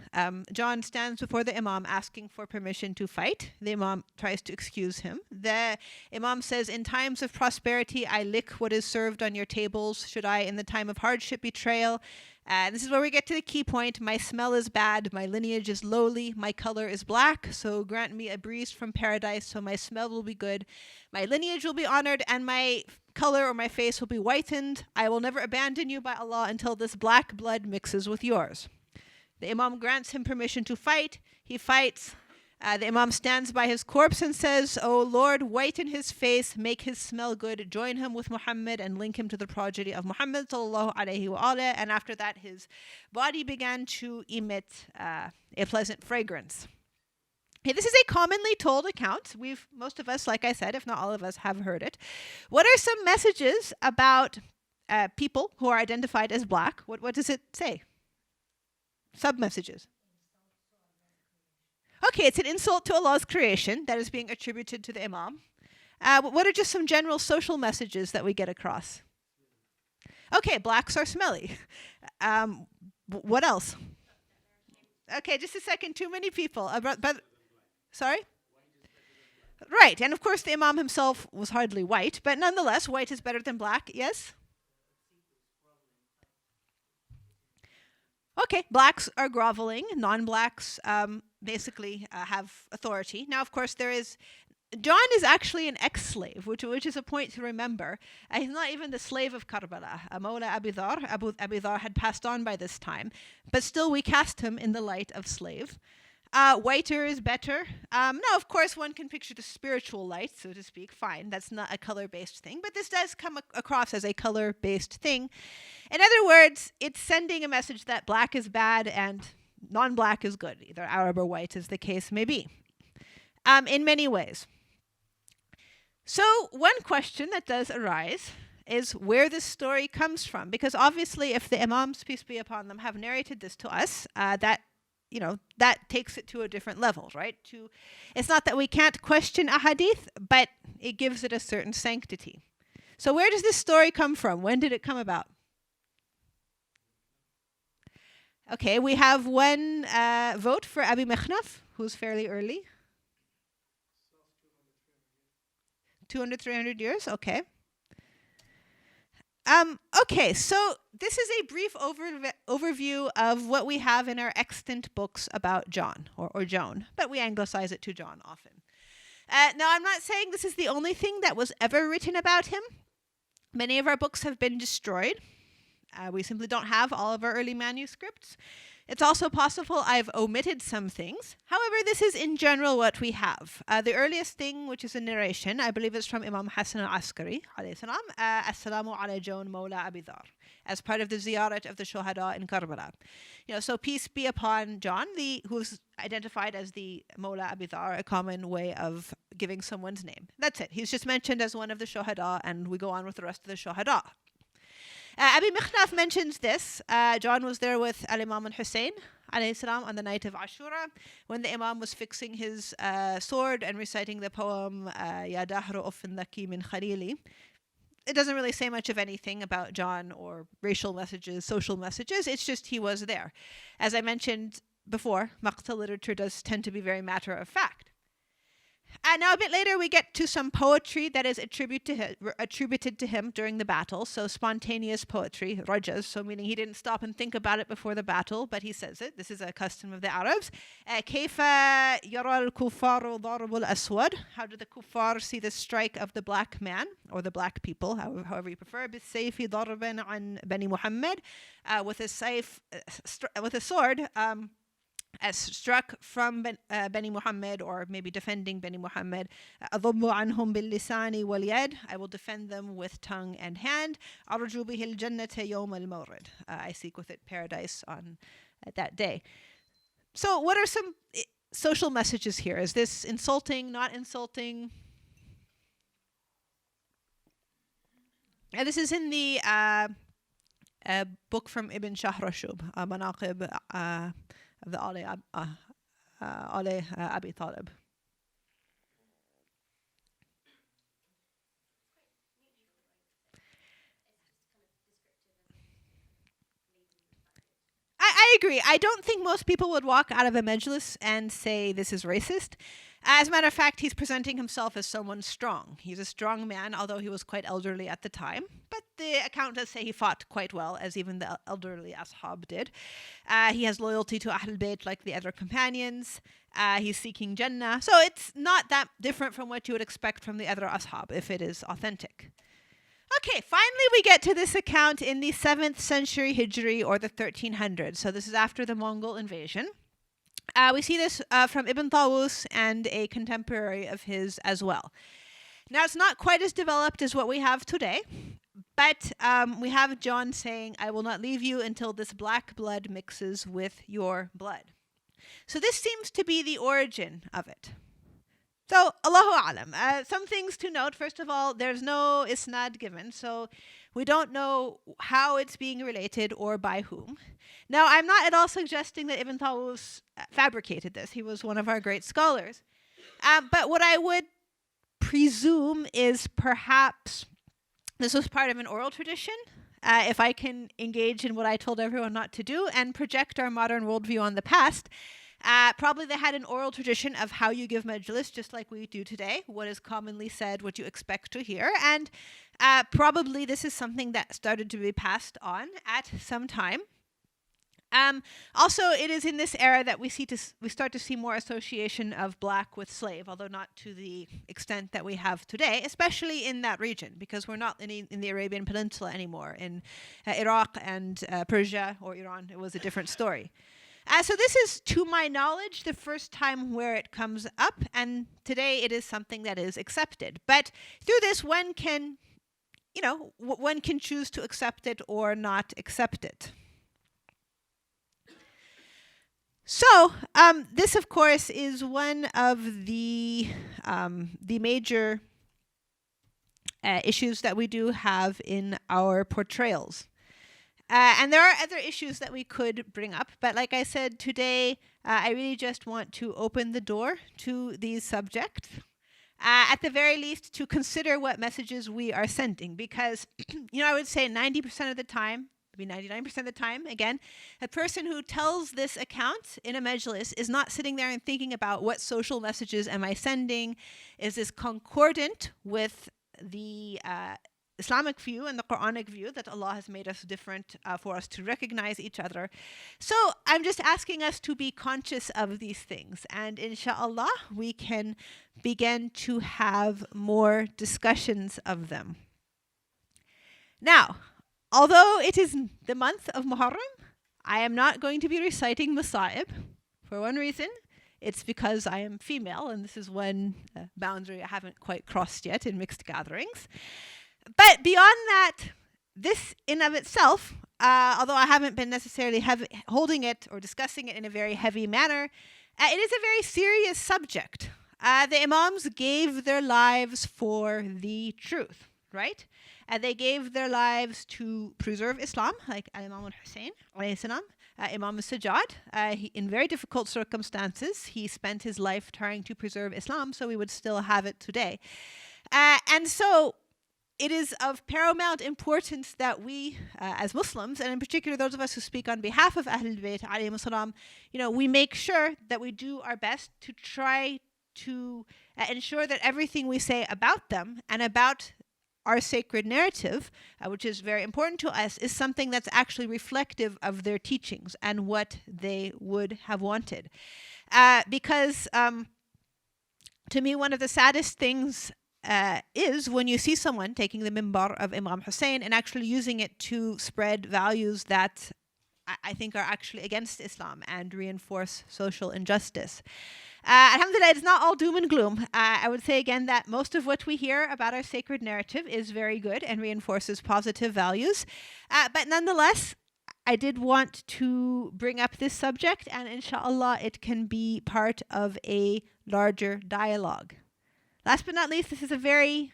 John stands before the Imam asking for permission to fight. The Imam tries to excuse him. The Imam says, in times of prosperity, I lick what is served on your tables. Should I, in the time of hardship, betrayal? This is where we get to the key point. My smell is bad. My lineage is lowly. My color is black. So grant me a breeze from paradise so my smell will be good. My lineage will be honored and my color or my face will be whitened. I will never abandon you by Allah until this black blood mixes with yours. The Imam grants him permission to fight. He fights. The Imam stands by his corpse and says, O Lord, whiten his face, make his smell good, join him with Muhammad and link him to the progeny of Muhammad sallallahu alaihi wa alihi. And after that, his body began to emit a pleasant fragrance. Okay, this is a commonly told account. Most of us, like I said, if not all of us, have heard it. What are some messages about people who are identified as black? What does it say? Sub-messages. Okay, it's an insult to Allah's creation that is being attributed to the Imam. What are just some general social messages that we get across? Okay, blacks are smelly. What else? Okay, just a second. Too many people. But sorry? Right, and of course the Imam himself was hardly white, but nonetheless, white is better than black, yes? Okay, blacks are groveling. Non-blacks basically have authority. Now, of course, John is actually an ex-slave, which is a point to remember. He's not even the slave of Karbala. Mawla Abu Dhar had passed on by this time, but still we cast him in the light of slave. Whiter is better. Now, of course, one can picture the spiritual light, so to speak. Fine, that's not a color-based thing, but this does come across as a color-based thing. In other words, it's sending a message that black is bad and non-black is good, either Arab or white, as the case may be, in many ways. So one question that does arise is where this story comes from, because obviously, if the Imams, peace be upon them, have narrated this to us, that takes it to a different level, right? It's not that we can't question a hadith, but it gives it a certain sanctity. So where does this story come from? When did it come about? Okay, we have one vote for Abi Mikhnaf, who's fairly early. 200, 300 years, okay. Okay, so this is a brief overview of what we have in our extant books about John, or Joan, but we anglicize it to John often. Now, I'm not saying this is the only thing that was ever written about him. Many of our books have been destroyed. We simply don't have all of our early manuscripts. It's also possible I've omitted some things. However, this is in general what we have. The earliest thing, which is a narration, I believe it's from Imam Hassan al-Askari, alayhi salam, Assalamu ala Joan Mawla Abi Dhar, as part of the ziyarat of the Shuhada in Karbala. So peace be upon John, who's identified as the Mawla Abi Dhar, a common way of giving someone's name. That's it. He's just mentioned as one of the Shuhada, and we go on with the rest of the Shuhada. Abi Mikhnaf mentions this. John was there with Al-Imam al-Hussein alayhi salam on the night of Ashura when the Imam was fixing his sword and reciting the poem Ya Dahru Uffin Laki min Khalili. It doesn't really say much of anything about John or racial messages, social messages. It's just he was there. As I mentioned before, Maqta literature does tend to be very matter of fact. Now a bit later we get to some poetry that is attributed to him during the battle. So spontaneous poetry, rajas, so meaning he didn't stop and think about it before the battle, but he says it. This is a custom of the Arabs. كيف يرى الكفار ضرب الأسود? How do the kuffar see the strike of the black man, or the black people, however you prefer? بالسيف ضربا عن بني محمد, with a sword, as struck from Bani Muhammad, or maybe defending Bani Muhammad. أضم عنهم باللسان واليد. I will defend them with tongue and hand. أرجو به الجنة يوم المورد. I seek with it paradise on that day. So what are some social messages here? Is this insulting, not insulting? And this is in the book from Ibn Shahrashub, Manaqib of the Ali Abi Talib. I agree. I don't think most people would walk out of a majlis and say this is racist. As a matter of fact, he's presenting himself as someone strong. He's a strong man, although he was quite elderly at the time. But the account does say he fought quite well, as even the elderly ashab did. He has loyalty to Ahl Bayt like the other companions. He's seeking Jannah. So it's not that different from what you would expect from the other ashab, if it is authentic. Okay, finally we get to this account in the 7th century Hijri, or the 1300s. So this is after the Mongol invasion. We see this from Ibn Tawus and a contemporary of his as well. Now, it's not quite as developed as what we have today, but we have John saying, I will not leave you until this black blood mixes with your blood. So this seems to be the origin of it. So, Allahu A'lam. Some things to note. First of all, there's no isnad given, so we don't know how it's being related or by whom. Now, I'm not at all suggesting that Ibn Tawus fabricated this. He was one of our great scholars. But what I would presume is perhaps this was part of an oral tradition. If I can engage in what I told everyone not to do and project our modern worldview on the past, probably they had an oral tradition of how you give majlis, just like we do today, what is commonly said, what you expect to hear. And probably this is something that started to be passed on at some time. Also, it is in this era that we start to see more association of black with slave, although not to the extent that we have today, especially in that region, because we're not in the Arabian Peninsula anymore. In Iraq and Persia or Iran, it was a different story. So this is, to my knowledge, the first time where it comes up, and today it is something that is accepted. But through this, one can choose to accept it or not accept it. So this, of course, is one of the major issues that we do have in our portrayals. And there are other issues that we could bring up, but like I said today, I really just want to open the door to these subjects. At the very least, to consider what messages we are sending, because I would say 90% of the time, maybe 99% of the time, again, a person who tells this account in a majlis is not sitting there and thinking about what social messages am I sending? Is this concordant with the Islamic view and the Quranic view that Allah has made us different for us to recognize each other? So I'm just asking us to be conscious of these things, and inshallah we can begin to have more discussions of them. Now, although it is the month of Muharram, I am not going to be reciting Masa'ib for one reason. It's because I am female, and this is one boundary I haven't quite crossed yet in mixed gatherings. But beyond that, this in of itself, although I haven't been necessarily holding it or discussing it in a very heavy manner, it is a very serious subject. The Imams gave their lives for the truth, right? They gave their lives to preserve Islam, like Imam al-Hussein, Imam al-Sajjad. In very difficult circumstances, he spent his life trying to preserve Islam, so we would still have it today. And so it is of paramount importance that we, as Muslims, and in particular those of us who speak on behalf of Ahlul Bayt, alayhimus salam, we make sure that we do our best to try to ensure that everything we say about them and about our sacred narrative, which is very important to us, is something that's actually reflective of their teachings and what they would have wanted. Because to me, one of the saddest things is when you see someone taking the mimbar of Imam Hussein and actually using it to spread values that I think are actually against Islam and reinforce social injustice. Alhamdulillah, it's not all doom and gloom. I would say again that most of what we hear about our sacred narrative is very good and reinforces positive values. But nonetheless, I did want to bring up this subject, and inshallah it can be part of a larger dialogue. Last but not least, this is a very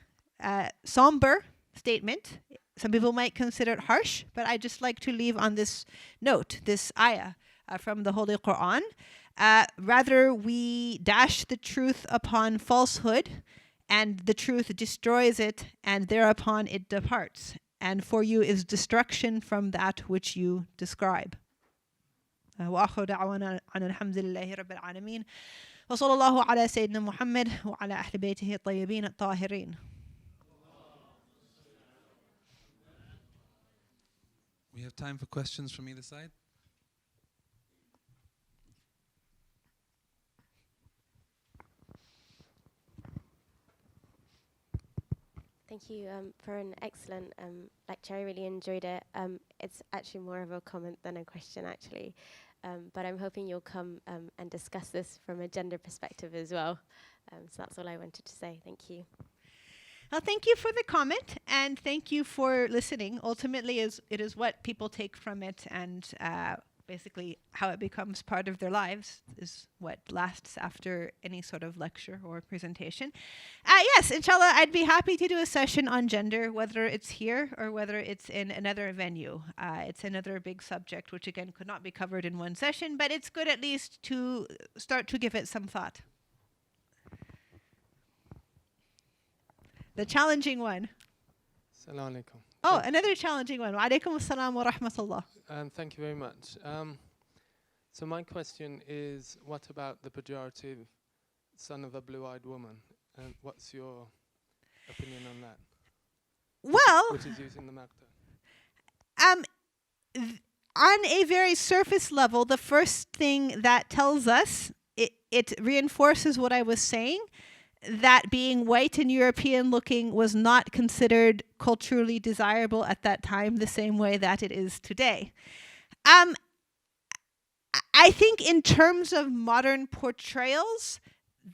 somber statement. Some people might consider it harsh, but I just like to leave on this note, this ayah from the Holy Quran. Rather, we dash the truth upon falsehood, and the truth destroys it, and thereupon it departs. And for you is destruction from that which you describe. وآخر دعوانا أن الحمد لله رب العالمين وصلى الله على سيدنا محمد وعلى أهل بيته الطيبين الطاهرين. We have time for questions from either side. Thank you for an excellent lecture. I really enjoyed it. It's actually more of a comment than a question, actually. But I'm hoping you'll come and discuss this from a gender perspective as well. So that's all I wanted to say. Thank you. Well, thank you for the comment, and thank you for listening. Ultimately, it is what people take from it, and basically how it becomes part of their lives is what lasts after any sort of lecture or presentation. Yes, inshallah, I'd be happy to do a session on gender, whether it's here or whether it's in another venue. It's another big subject, which again could not be covered in one session, but it's good at least to start to give it some thought. The challenging one. Assalamu alaikum. Oh, another challenging one. Wa alaikum assalam wa rahmatullah. And thank you very much. So my question is, what about the pejorative son of a blue-eyed woman? And what's your opinion on that? Well, Which is used in the Makta. On a very surface level, the first thing that tells us, it reinforces what I was saying, that being white and European looking was not considered culturally desirable at that time the same way that it is today. I think in terms of modern portrayals,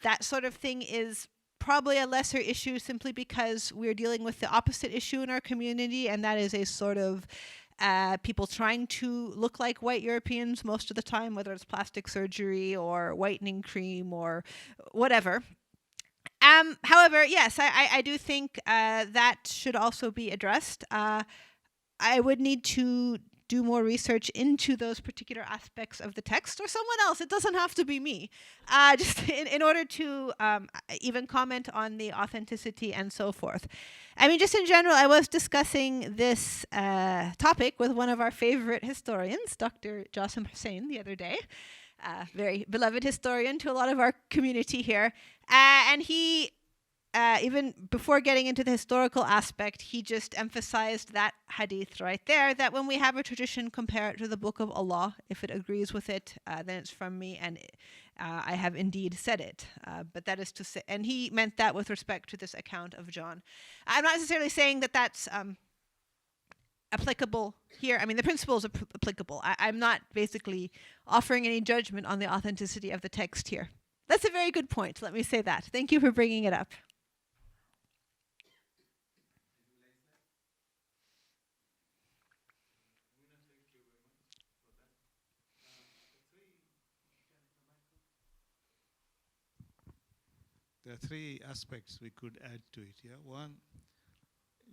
that sort of thing is probably a lesser issue simply because we're dealing with the opposite issue in our community, and that is a sort of people trying to look like white Europeans most of the time, whether it's plastic surgery or whitening cream or whatever. However, yes, I do think that should also be addressed. I would need to do more research into those particular aspects of the text, or someone else. It doesn't have to be me. Just in order to even comment on the authenticity and so forth. I mean, just in general, I was discussing this topic with one of our favorite historians, Dr. Jassim Hussein, the other day. Very beloved historian to a lot of our community here. And he, even before getting into the historical aspect, he just emphasized that hadith right there, that when we have a tradition, compare it to the Book of Allah. If it agrees with it, then it's from me, and I have indeed said it. But that is to say, and he meant that with respect to this account of John. I'm not necessarily saying that that's applicable here. I mean, the principle is applicable. I'm not basically offering any judgment on the authenticity of the text here. That's a very good point. Let me say that. Thank you for bringing it up. There are three aspects we could add to it. Yeah, one,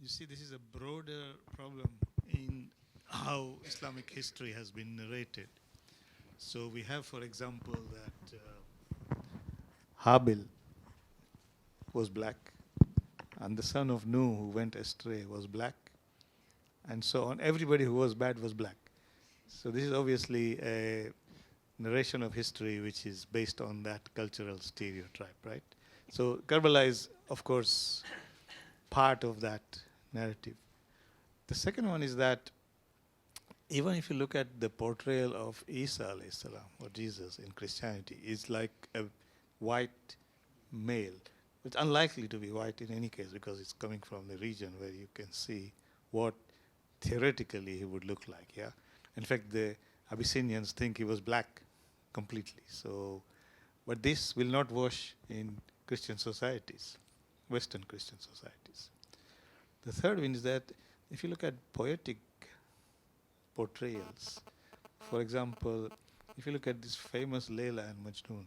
you see, this is a broader problem in how Islamic history has been narrated. So we have, for example, that Habil was black, and the son of Nuh who went astray was black, and so on. Everybody who was bad was black. So this is obviously a narration of history which is based on that cultural stereotype, right? So Karbala is, of course, part of that narrative. The second one is that even if you look at the portrayal of Isa alayhi salam, or Jesus in Christianity, it's like a white male. It's unlikely to be white in any case because it's coming from the region where you can see what theoretically he would look like. Yeah, in fact, the Abyssinians think he was black completely. So, but this will not wash in Christian societies, Western Christian societies. The third one is that if you look at poetic portrayals, for example, if you look at this famous Layla and Majnun,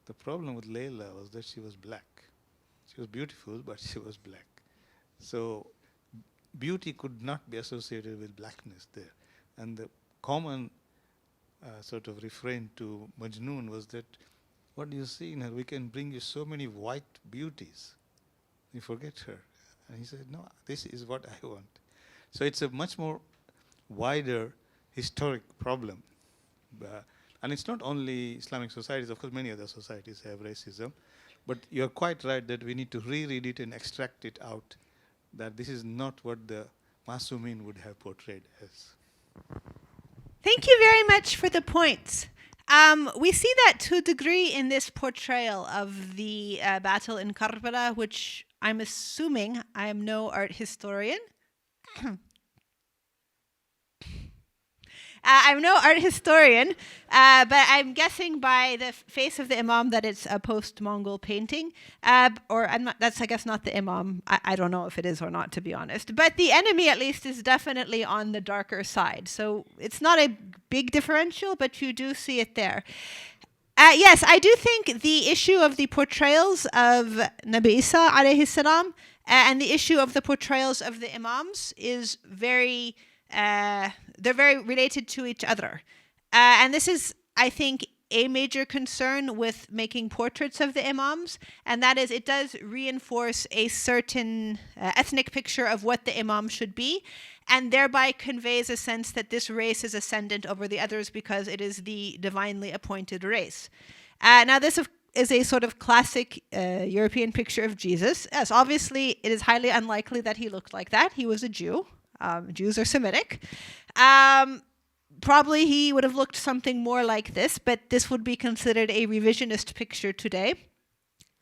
the problem with Layla was that she was black. She was beautiful, but she was black. So beauty could not be associated with blackness there. And the common sort of refrain to Majnun was that, what do you see in her? We can bring you so many white beauties. You forget her. And he said, no, this is what I want. So it's a much more wider historic problem. And it's not only Islamic societies, of course many other societies have racism, but you're quite right that we need to reread it and extract it out, that this is not what the Masumin would have portrayed as. Thank you very much for the points. We see that to a degree in this portrayal of the battle in Karbala, which I'm assuming, I am no art historian. I'm no art historian, but I'm guessing by the face of the Imam that it's a post-Mongol painting. Or I'm not, that's, I guess, not the Imam. I don't know if it is or not, to be honest. But the enemy, at least, is definitely on the darker side. So it's not a big differential, but you do see it there. Yes, I do think the issue of the portrayals of Nabi Isa alayhi salam and the issue of the portrayals of the Imams is they're very related to each other. And this is, I think, a major concern with making portraits of the imams, and that is it does reinforce a certain ethnic picture of what the imam should be, and thereby conveys a sense that this race is ascendant over the others because it is the divinely appointed race. Now this is a sort of classic European picture of Jesus. Yes, obviously it is highly unlikely that he looked like that. He was a Jew. Jews are Semitic. Probably he would have looked something more like this, but this would be considered a revisionist picture today.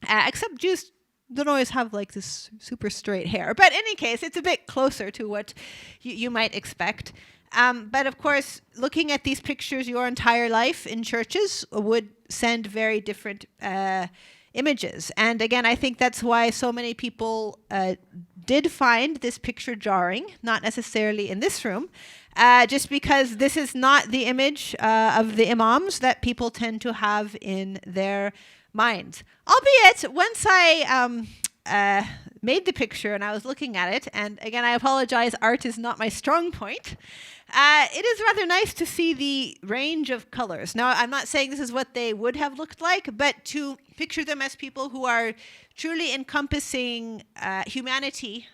Except Jews don't always have like this super straight hair. But in any case, it's a bit closer to what you might expect. But of course, looking at these pictures your entire life in churches would send very different images. And again, I think that's why so many people did find this picture jarring, not necessarily in this room, just because this is not the image of the imams that people tend to have in their minds. Albeit, once I made the picture and I was looking at it, and again, I apologize, art is not my strong point, it is rather nice to see the range of colors. Now, I'm not saying this is what they would have looked like, but to picture them as people who are truly encompassing humanity,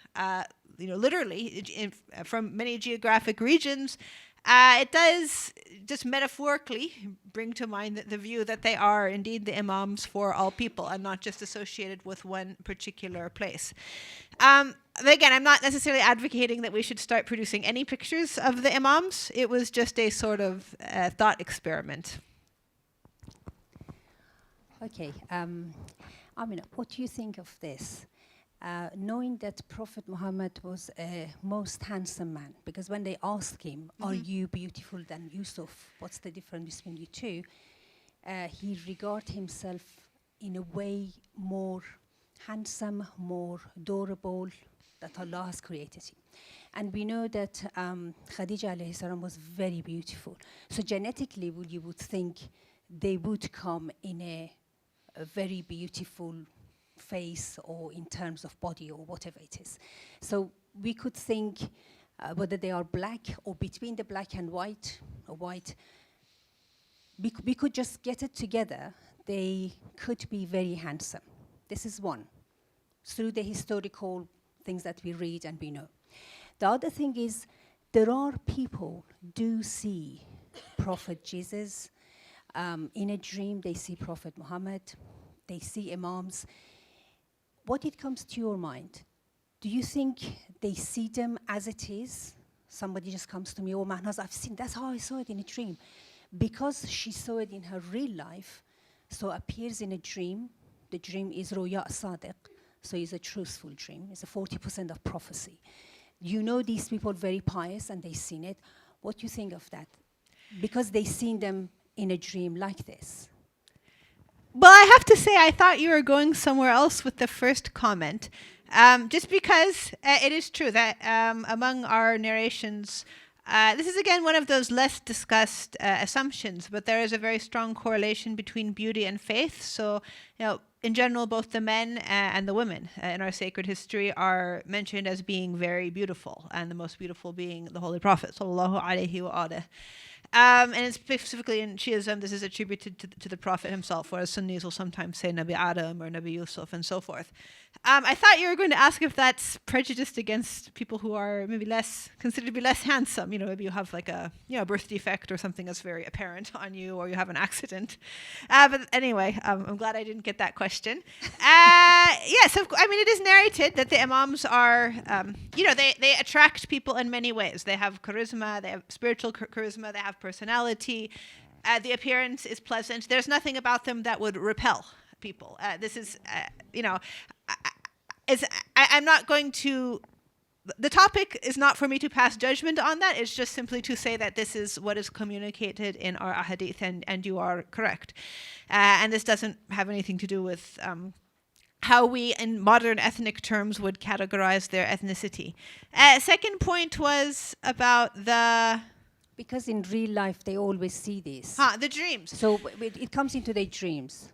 literally from many geographic regions, it does just metaphorically bring to mind the view that they are indeed the imams for all people and not just associated with one particular place. Again, I'm not necessarily advocating that we should start producing any pictures of the imams. It was just a sort of thought experiment. Okay, Amina, what do you think of this? Knowing that Prophet Muhammad was a most handsome man, because when they asked him, are you beautiful than Yusuf? What's the difference between you two? He regarded himself in a way more handsome, more adorable, that Allah has created him. And we know that Khadija alayhi salam was very beautiful. So genetically, you would think they would come in a very beautiful face or in terms of body or whatever it is. So we could think whether they are black or between the black and white, or white, we could just get it together. They could be very handsome. This is one, through the historical things that we read and we know. The other thing is, there are people do see Prophet Jesus. In a dream, they see Prophet Muhammad. They see imams. What it comes to your mind? Do you think they see them as it is? Somebody just comes to me, oh, Mahnaz, I've seen, that's how I saw it in a dream. Because she saw it in her real life, so appears in a dream. The dream is Ruya Sadiq, so it's a truthful dream. It's a 40% of prophecy. You know these people very pious and they've seen it. What do you think of that? Because they've seen them in a dream like this. Well, I have to say, I thought you were going somewhere else with the first comment. Just because it is true that among our narrations, this is again one of those less discussed assumptions, but there is a very strong correlation between beauty and faith. So, in general, both the men and the women in our sacred history are mentioned as being very beautiful, and the most beautiful being the Holy Prophet, sallallahu alaihi wa alihi. And specifically in Shiism, this is attributed to the Prophet himself, whereas Sunnis will sometimes say Nabi Adam or Nabi Yusuf and so forth. I thought you were going to ask if that's prejudiced against people who are maybe considered to be less handsome. Maybe you have like a birth defect or something that's very apparent on you, or you have an accident. But anyway, I'm glad I didn't get that question. Yes, it is narrated that the imams are, they attract people in many ways. They have charisma, they have spiritual charisma, they have personality. The appearance is pleasant. There's nothing about them that would repel people. This is, I'm not going to, the topic is not for me to pass judgment on that. It's just simply to say that this is what is communicated in our ahadith, and you are correct. And this doesn't have anything to do with how we, in modern ethnic terms, would categorize their ethnicity. Second point was about the... Because in real life, they always see this. The dreams. So it comes into their dreams.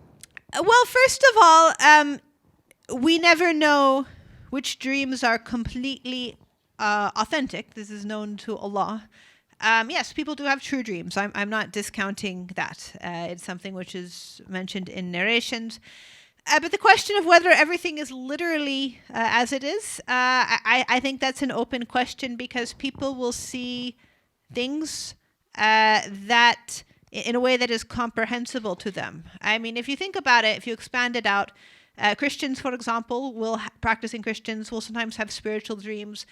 Well, first of all, we never know which dreams are completely authentic. This is known to Allah. yes, people do have true dreams. I'm not discounting that. It's something which is mentioned in narrations. But the question of whether everything is literally as it is, I think that's an open question, because people will see things that in a way that is comprehensible to them. I mean, if you think about it, if you expand it out, Christians, for example, practicing Christians will sometimes have spiritual dreams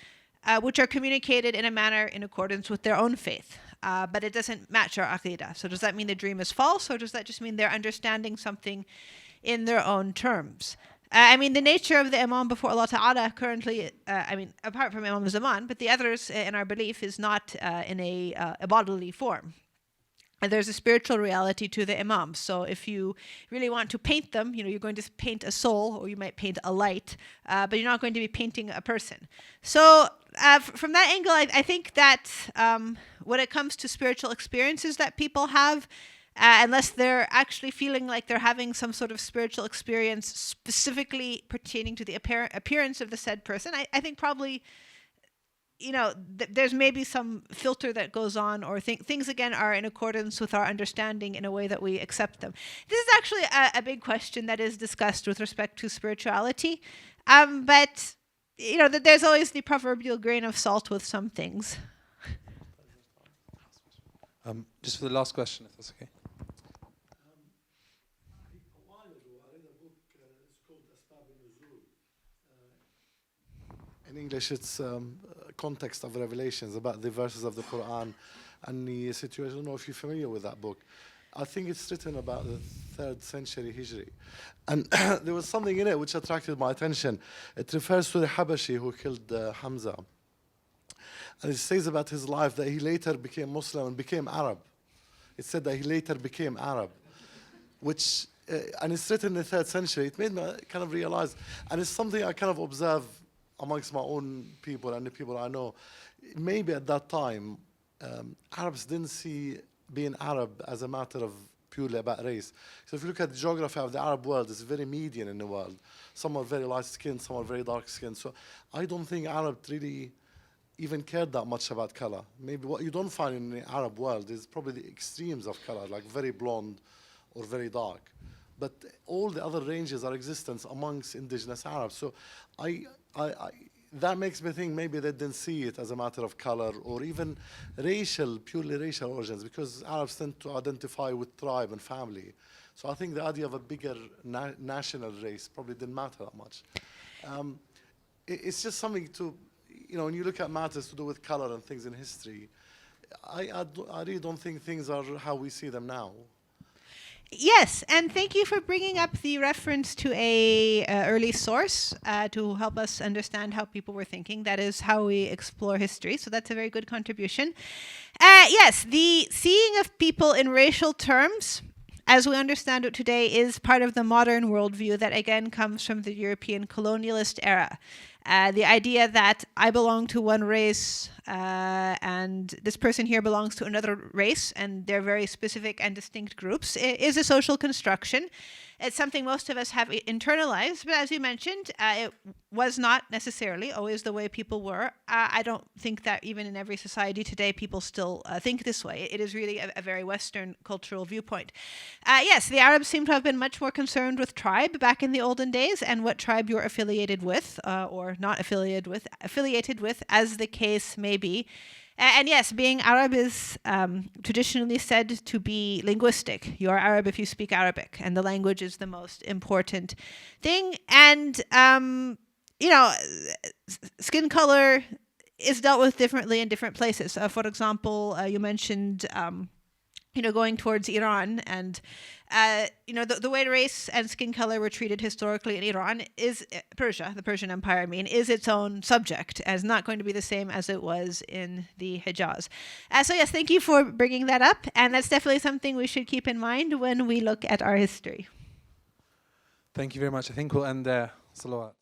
which are communicated in a manner in accordance with their own faith. But it doesn't match our aqidah. So does that mean the dream is false, or does that just mean they're understanding something in their own terms? I mean, the nature of the Imam before Allah Ta'ala currently, apart from Imam Zaman, but the others in our belief is not in a bodily form. There's a spiritual reality to the Imams. So if you really want to paint them, you're going to paint a soul, or you might paint a light, but you're not going to be painting a person. So from that angle, I think that when it comes to spiritual experiences that people have, unless they're actually feeling like they're having some sort of spiritual experience specifically pertaining to the appearance of the said person, I think probably, there's maybe some filter that goes on, or things again are in accordance with our understanding in a way that we accept them. This is actually a big question that is discussed with respect to spirituality, but there's always the proverbial grain of salt with some things. Just for the last question, if that's okay. In English, it's context of revelations, about the verses of the Quran and the situation. I don't know if you're familiar with that book. I think it's written about the 3rd century Hijri. And there was something in it which attracted my attention. It refers to the Habashi who killed Hamza. And it says about his life that he later became Muslim and became Arab. It said that he later became Arab, which, and it's written in the 3rd century. It made me kind of realize, and it's something I kind of observe amongst my own people and the people I know. Maybe at that time, Arabs didn't see being Arab as a matter of purely about race. So if you look at the geography of the Arab world, it's very median in the world. Some are very light-skinned, some are very dark-skinned. So I don't think Arabs really even cared that much about color. Maybe what you don't find in the Arab world is probably the extremes of color, like very blonde or very dark. But all the other ranges are existent amongst indigenous Arabs. So that makes me think maybe they didn't see it as a matter of color or even purely racial origins, because Arabs tend to identify with tribe and family. So I think the idea of a bigger national race probably didn't matter that much. It's just something to, when you look at matters to do with color and things in history, I really don't think things are how we see them now. Yes, and thank you for bringing up the reference to a early source to help us understand how people were thinking. That is how we explore history, so that's a very good contribution. Yes, the seeing of people in racial terms, as we understand it today, is part of the modern worldview that again comes from the European colonialist era. The idea that I belong to one race and this person here belongs to another race, and they're very specific and distinct groups, is a social construction. It's something most of us have internalized, but as you mentioned, it was not necessarily always the way people were. I don't think that even in every society today people still think this way. It is really a very Western cultural viewpoint. Yes, the Arabs seem to have been much more concerned with tribe back in the olden days and what tribe you're affiliated with or not affiliated with, as the case may be. And yes, being Arab is traditionally said to be linguistic. You're Arab if you speak Arabic, and the language is the most important thing. And, skin color is dealt with differently in different places. For example, you mentioned, going towards Iran, and the way race and skin color were treated historically in Iran is Persia, the Persian Empire, is its own subject, as not going to be the same as it was in the Hijaz. So yes, thank you for bringing that up, and that's definitely something we should keep in mind when we look at our history. Thank you very much. I think we'll end there. Salawat.